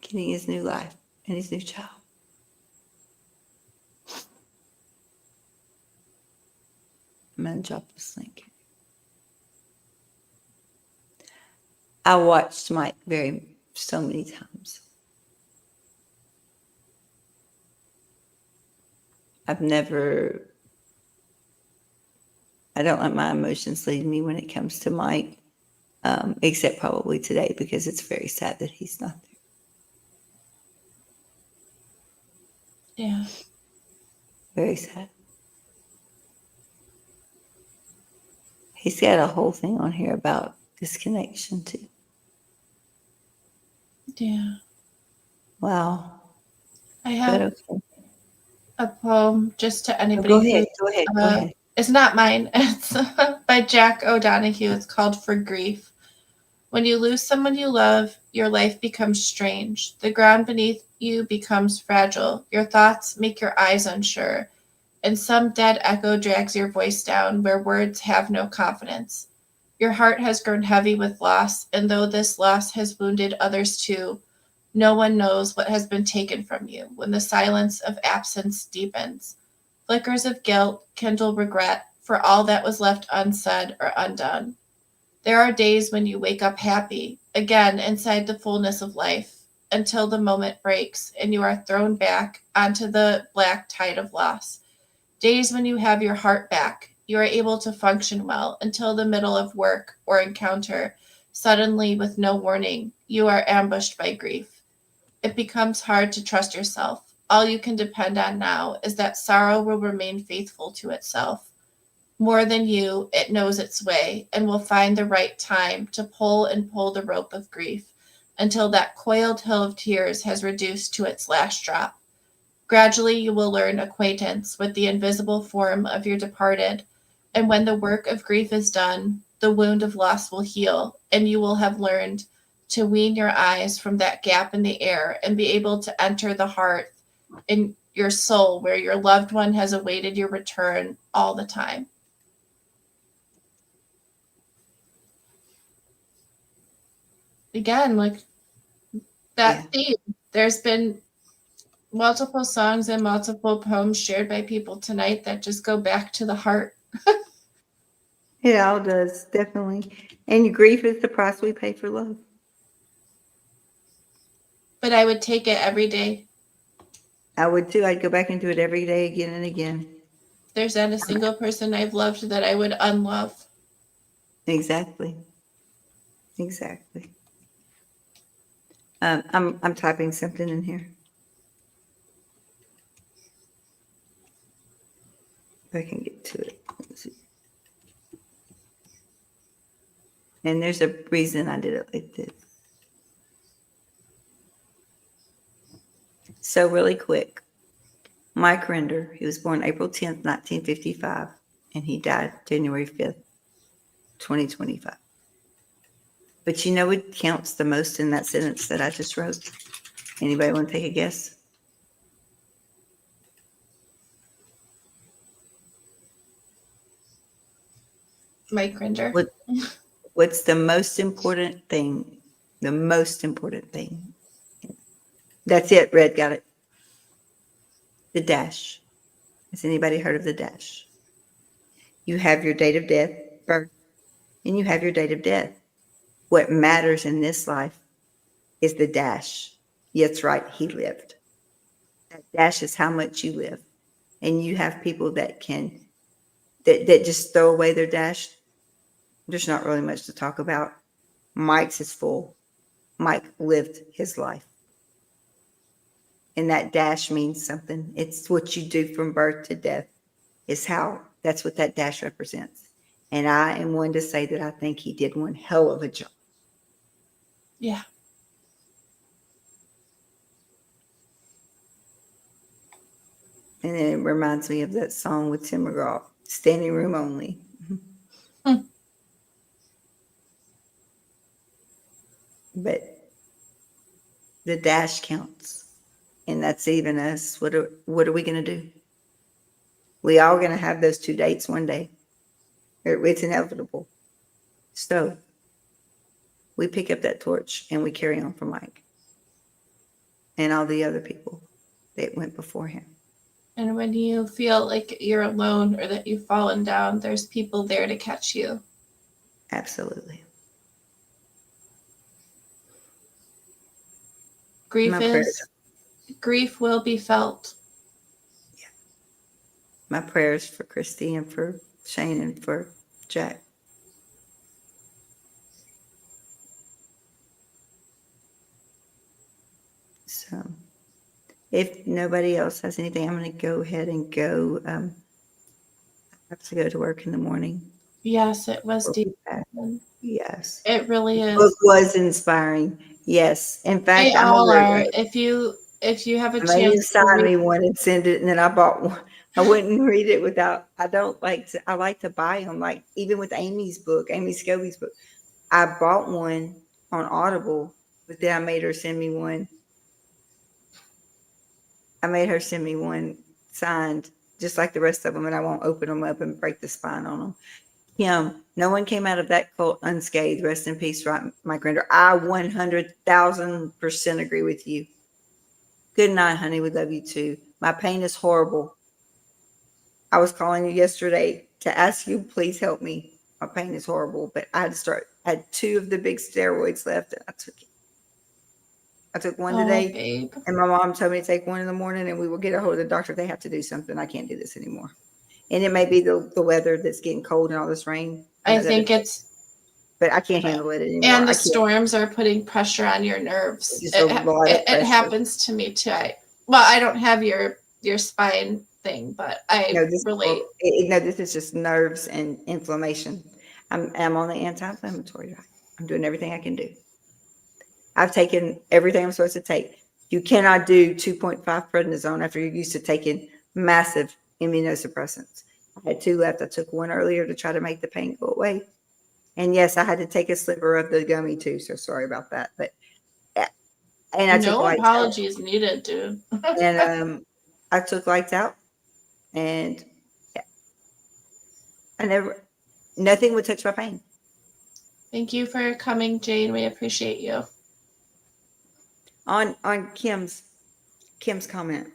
getting his new life and his new child. I'm going to drop this link. I watched Mike so many times. I don't let my emotions lead me when it comes to Mike, except probably today because it's very sad that he's not there. Yeah. Very sad. He's got a whole thing on here about disconnection too. Yeah. Wow. I have Okay. a poem just to anybody Go ahead. who, Go ahead. it's not mine. It's by Jack O'Donohue. It's called For Grief. When you lose someone you love, your life becomes strange. The ground beneath you becomes fragile. Your thoughts make your eyes unsure. And some dead echo drags your voice down where words have no confidence. Your heart has grown heavy with loss, and though this loss has wounded others too, no one knows what has been taken from you when the silence of absence deepens. Flickers of guilt kindle regret for all that was left unsaid or undone. There are days when you wake up happy, again inside the fullness of life. until the moment breaks and you are thrown back onto the black tide of loss. Days when you have your heart back, you are able to function well until the middle of work or encounter. Suddenly, with no warning, you are ambushed by grief. It becomes hard to trust yourself. All you can depend on now is that sorrow will remain faithful to itself. More than you, it knows its way and will find the right time to pull and pull the rope of grief until that coiled hill of tears has reduced to its last drop. Gradually, you will learn acquaintance with the invisible form of your departed, and when the work of grief is done, the wound of loss will heal, and you will have learned to wean your eyes from that gap in the air and be able to enter the heart in your soul where your loved one has awaited your return all the time. Again, like that theme, there's been multiple songs and multiple poems shared by people tonight that just go back to the heart. It all does, definitely. And grief is the price we pay for love. But I would take it every day. I would too. I'd go back and do it every day again and again. There's not a single person I've loved that I would unlove. Exactly. Exactly. I'm typing something in here. If I can get to it. Let's see. And there's a reason I did it like this. So really quick. Mike Rinder, he was born April 10th, 1955, and he died January 5th, 2025. But you know what counts the most in that sentence that I just wrote? Anybody want to take a guess? Mike Rinder. What's the most important thing? The most important thing. That's it. Red got it. The dash. Has anybody heard of the dash? You have your date of death, birth, and you have your date of death. What matters in this life is the dash. Yeah, that's right. He lived. That dash is how much you live. And you have people that that just throw away their dash. There's not really much to talk about. Mike's is full. Mike lived his life. And that dash means something. It's what you do from birth to death that's what that dash represents. And I am one to say that I think he did one hell of a job. Yeah. And then it reminds me of that song with Tim McGraw, Standing Room Only. But the dash counts. And that's even us. What are we going to do? We all going to have those 2 dates one day. It's inevitable. So we pick up that torch and we carry on for Mike and all the other people that went before him. And when you feel like you're alone or that you've fallen down, there's people there to catch you. Absolutely. Grief will be felt. Yeah. My prayers for Christy and for Shane and for Jack. So if nobody else has anything, I'm going to go ahead and go. I have to go to work in the morning. Yes, it was deep. Yes. It really is. The book was inspiring. Yes. In fact, They all are. If you have a I made him chance to sign read, me one and send it, and then I bought one. I wouldn't read it without. I like to buy them. Like even with Amy Scobie's book, I bought one on Audible, but then I made her send me one. I made her send me one signed, just like the rest of them, and I won't open them up and break the spine on them. Kim, no one came out of that cult unscathed. Rest in peace, right, Mike Rinder. I 100,000% agree with you. Good night, honey. We love you too. My pain is horrible. I was calling you yesterday to ask you, please help me. My pain is horrible, but I had 2 of the big steroids left, and I took it. I took one Oh, today, babe. and my mom told me to take one in the morning, and we will get a hold of the doctor. They have to do something. I can't do this anymore. And it may be the weather that's getting cold and all this rain. I know that think it's, but I can't handle it anymore. and the I can't. storms are putting pressure on your nerves. Just a lot of It pressure. happens to me too. I don't have your spine thing, but I No, this relate. no, this is just nerves and inflammation. I'm on the anti-inflammatory diet. I'm doing everything I can do. I've taken everything I'm supposed to take. You cannot do 2.5 prednisone after you're used to taking massive immunosuppressants. I had 2 left. I took one earlier to try to make the pain go away. And yes, I had to take a sliver of the gummy too. So sorry about that. But and I took No lights out. apologies needed, dude. And I took lights out, and nothing would touch my pain. Thank you for coming, Jane. We appreciate you. On Kim's comment,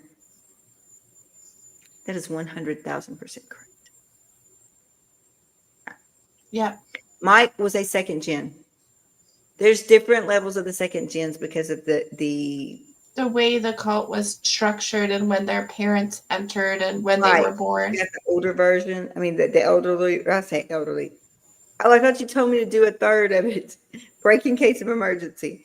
that is 100,000% correct. Yep. Mike was a second gen. There's different levels of the second gens because of the way the cult was structured and when their parents entered and when they were born. You got the older version. I mean, the elderly. I say elderly. Oh, I thought you told me to do a third of it. Break in case of emergency.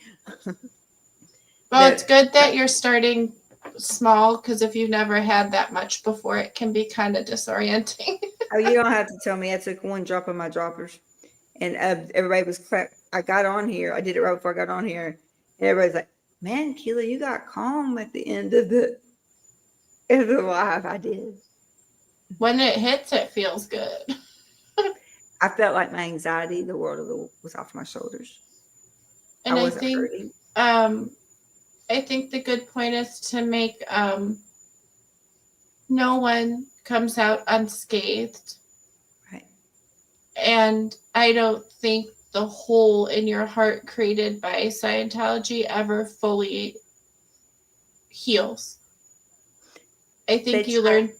Well, it's good that you're starting small, because if you've never had that much before, it can be kind of disorienting. Oh, you don't have to tell me. I took one drop of my droppers, and everybody was crap. I got on here. I did it right before I got on here, and everybody's like, "Man, Keela, you got calm at the end of the live." I did. When it hits, it feels good. I felt like my anxiety, the world was off my shoulders. And I I wasn't think, hurting. I think the good point is to make no one comes out unscathed. Right. And I don't think the hole in your heart created by Scientology ever fully heals. I think you learn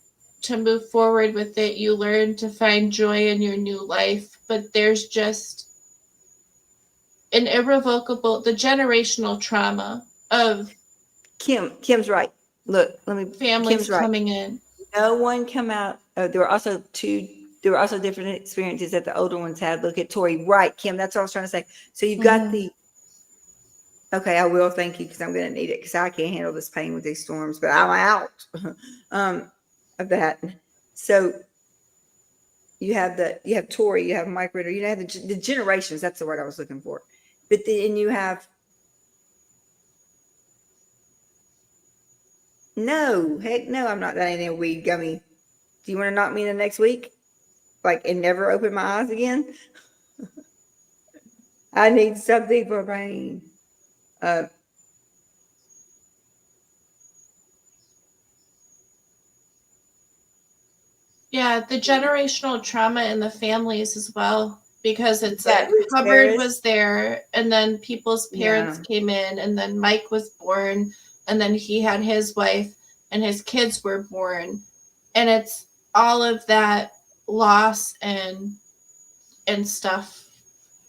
to move forward with it. You learn to find joy in your new life, but there's just an irrevocable, the generational trauma of Kim's right. Look, families Kim's right. coming in. No one come out. There were also different experiences that the older ones had. Look at Tori. Right, Kim. That's what I was trying to say. So you've got okay, I will. Thank you, because I'm going to need it, because I can't handle this pain with these storms, but I'm out of that. So you have Tori, you have Mike Rinder, you have the generations. That's the word I was looking for. But then you have, no, heck no, I'm not that ain't a weed gummy. Do you want to knock me in the next week? Like, and never open my eyes again? I need something for pain. Yeah, the generational trauma in the families as well, because it's That like Hubbard Paris. was there, and then people's parents came in, and then Mike was born, and then he had his wife, and his kids were born, and it's all of that loss and stuff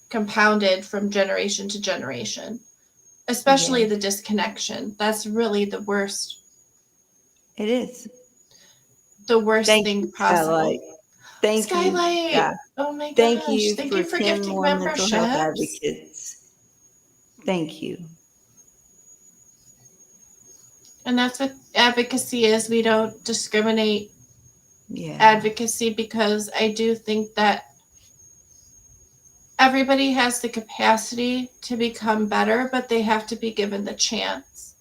compounded from generation to generation, especially the disconnection. That's really the worst. It is. The worst Thank thing you, possible. Skylight. Thank Skylight. you. Yeah. Oh my gosh. Thank you Thank for you for 10 gifting more mental health memberships. advocates. Thank you. And that's what advocacy is. We don't discriminate advocacy, because I do think that everybody has the capacity to become better, but they have to be given the chance.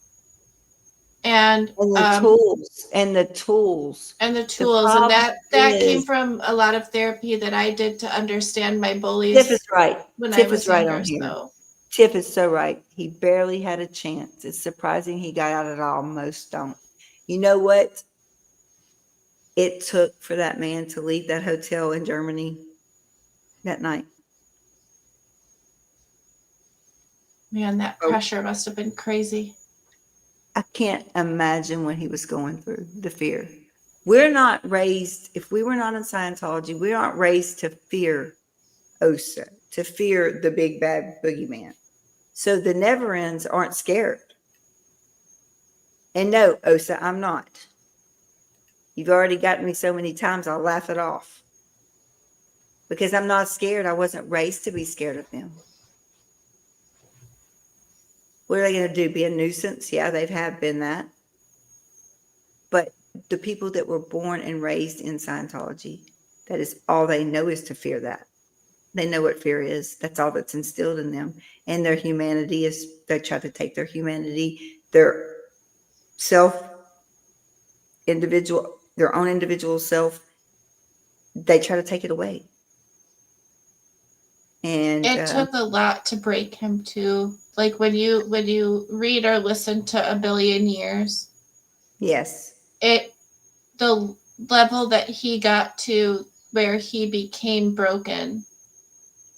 And the tools. And the tools. And that came from a lot of therapy that I did to understand my bullies. Tiff is right. When Tiff I was is right younger, on here. so. Tiff is so right. He barely had a chance. It's surprising he got out at all. Most don't. You know what it took for that man to leave that hotel in Germany that night? Man, that pressure must have been crazy. I can't imagine what he was going through, the fear. We're not raised, if we were not in Scientology, we aren't raised to fear Osa, to fear the big bad boogeyman. So the never ends aren't scared. And no, Osa, I'm not. You've already gotten me so many times, I'll laugh it off. Because I'm not scared. I wasn't raised to be scared of them. What are they going to do? Be a nuisance? Yeah, they've been that. But the people that were born and raised in Scientology, that is all they know is to fear that. They know what fear is. That's all that's instilled in them. And their humanity is, they try to take their humanity, their their own individual self, they try to take it away. And It took a lot to break him too. Like when you read or listen to A Billion Years, yes, the level that he got to where he became broken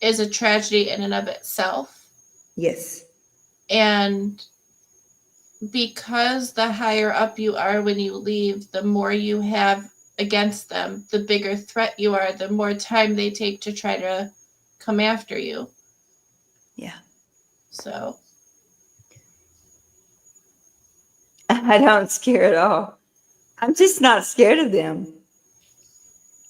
is a tragedy in and of itself. yes, And because the higher up you are when you leave, the more you have against them, the bigger threat you are, the more time they take to try to come after you. yeah. So I don't scare at all. I'm just not scared of them.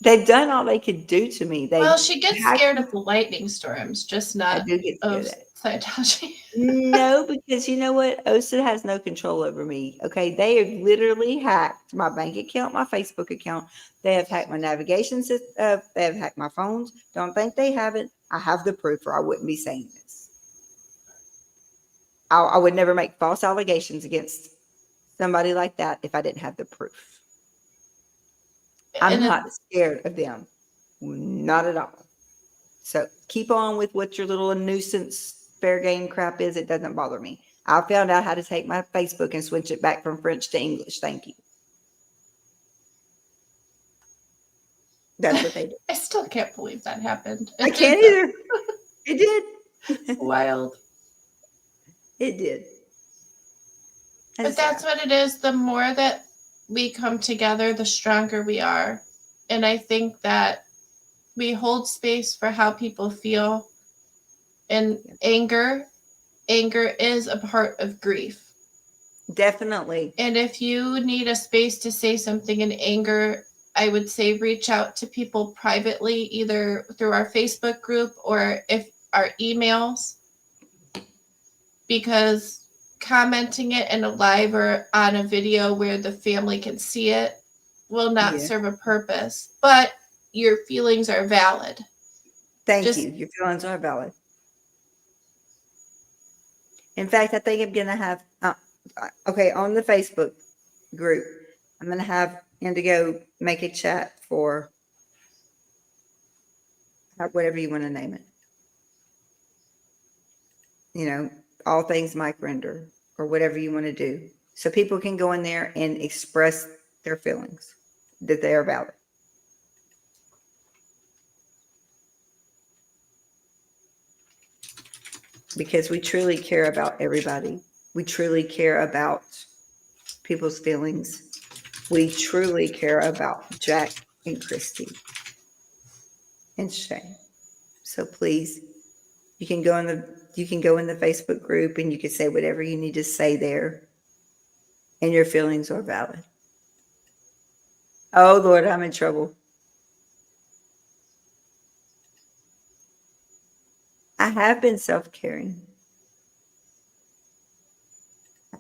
They've done all they could do to me. They well, she gets hacked scared me. of the lightning storms, just I not do get scared of of that. Scientology. No, because you know what? OSA has no control over me. Okay. They have literally hacked my bank account, my Facebook account. They have hacked my navigation system. They have hacked my phones. Don't think they haven't. I have the proof, or I wouldn't be saying this. I would never make false allegations against somebody like that if I didn't have the proof. I'm And not scared of them. Not at all. So keep on with what your little nuisance fair game crap is. It doesn't bother me. I found out how to take my Facebook and switch it back from French to English. Thank you. That's what they did. I still can't believe that happened. I can't either. It did. Wild. It did. But that's what it is. The more that we come together, the stronger we are. And I think that we hold space for how people feel. And anger is a part of grief. Definitely. And if you need a space to say something in anger, I would say reach out to people privately, either through our Facebook group or if our emails, because commenting it in a live or on a video where the family can see it will not serve a purpose, but your feelings are valid. Thank you. Your feelings are valid. In fact, I think I'm going to have, on the Facebook group, I'm going to have Indigo make a chat for whatever you want to name it. You know, all things Mike Rinder or whatever you want to do. So people can go in there and express their feelings that they are valid. Because we truly care about everybody. We truly care about people's feelings. We truly care about Jack and Christy and Shane. So please, you can go in the Facebook group and you can say whatever you need to say there, and your feelings are valid. Oh Lord, I'm in trouble. I have been self-caring.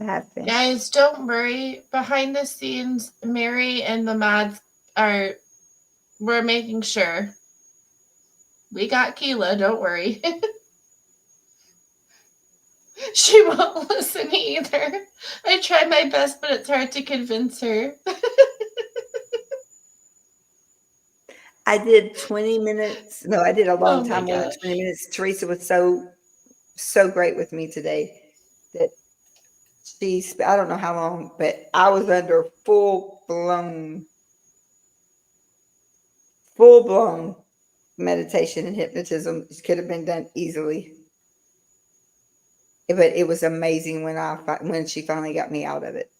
I have been. Guys, don't worry. Behind the scenes, Mary and the mods we're making sure. We got Keela, don't worry. She won't listen either. I try my best, but it's hard to convince her. I did 20 minutes. No, I did a long time, more than 20 minutes. Teresa was so great with me today that I don't know how long, but I was under full blown meditation and hypnotism. It could have been done easily. But it was amazing when she finally got me out of it.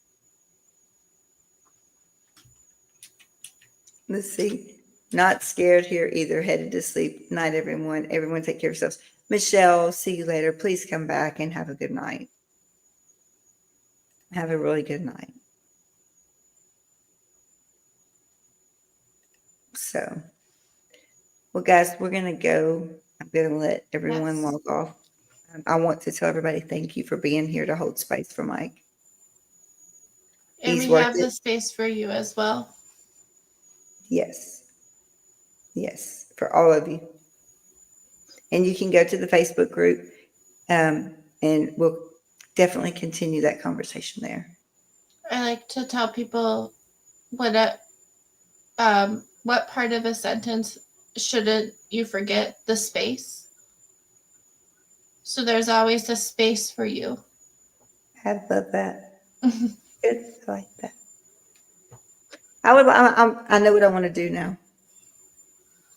Let's see. Not scared here either. Headed to sleep. Night, everyone. Everyone take care of yourselves. Michelle, see you later. Please come back and have a good night. Have a really good night. So, well, guys, we're going to go. I'm going to let everyone Yes. log off. I want to tell everybody thank you for being here to hold space for Mike. And He's we worth have it. the space for you as well. Yes. Yes, for all of you. And you can go to the Facebook group, and we'll definitely continue that conversation there. I like to tell people what part of a sentence shouldn't you forget the space. So there's always a space for you. I love that. Good. I like that. I know what I want to do now.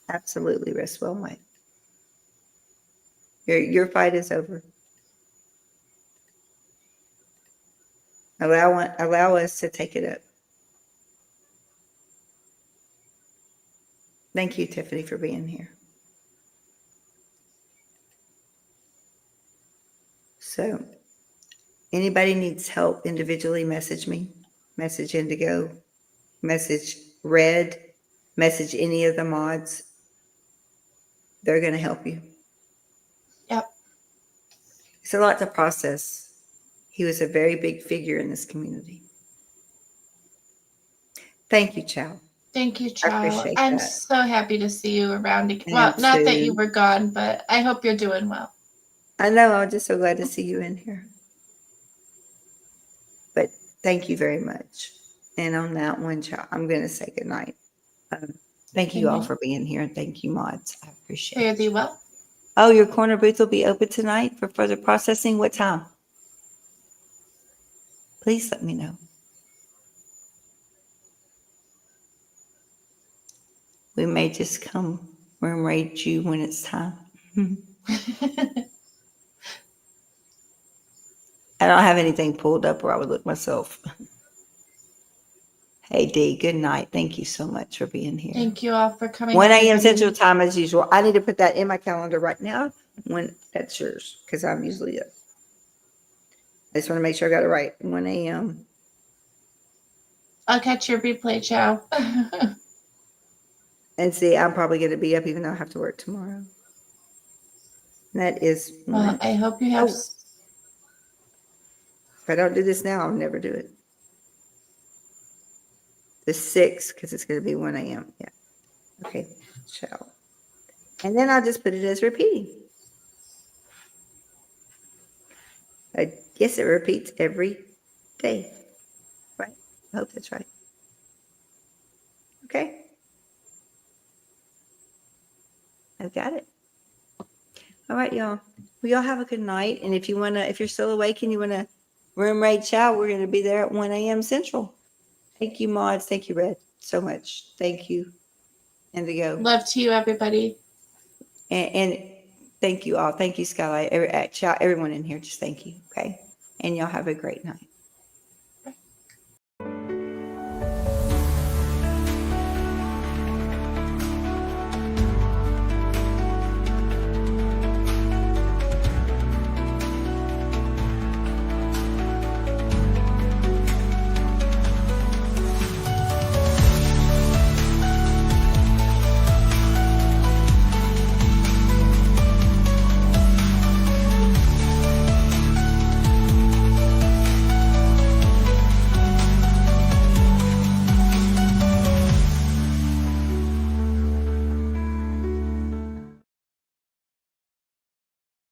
Absolutely, rest well, Mike. Your fight is over. Allow us to take it up. Thank you, Tiffany, for being here. So, anybody needs help individually, message me, message Indigo, message Red, message any of the mods. They're going to help you. Yep. It's a lot to process. He was a very big figure in this community. Thank you, Chow. Thank you, I Chow. appreciate I'm that. so happy to see you around again. I Well, am not that you too. were gone, but I hope you're doing well. I know. I'm just so glad to see you in here. But thank you very much. And on that one, Chow, I'm going to say goodnight. Thank you all Amen. for being here. And thank you, mods. I appreciate Fare it. thee well. Oh, your corner booth will be open tonight for further processing. What time? Please let me know. We may just come room raid you when it's time. I don't have anything pulled up where I would look myself. Hey, Dee, good night. Thank you so much for being here. Thank you all for coming. 1 a.m. everybody. Central Time as usual. I need to put that in my calendar right now when that's yours because I'm usually up. I just want to make sure I got it right. 1 a.m. I'll catch your replay, Chow. And see, I'm probably going to be up even though I have to work tomorrow. That is Well, one. I hope you have. Oh. If I don't do this now, I'll never do it. The 6th, because it's going to be 1 a.m. Yeah. Okay. Shall. And then I'll just put it as repeating. I guess it repeats every day. Right? I hope that's right. Okay. I've got it. All right, y'all. Well, y'all have a good night. And if you're still awake and you want to room raid Chow, we're going to be there at 1 a.m. Central. Thank you, mods. Thank you, Red, so much. Thank you, Indigo. Love to you, everybody. And thank you all. Thank you, Skylight. Chow, everyone in here, just thank you. Okay. And y'all have a great night.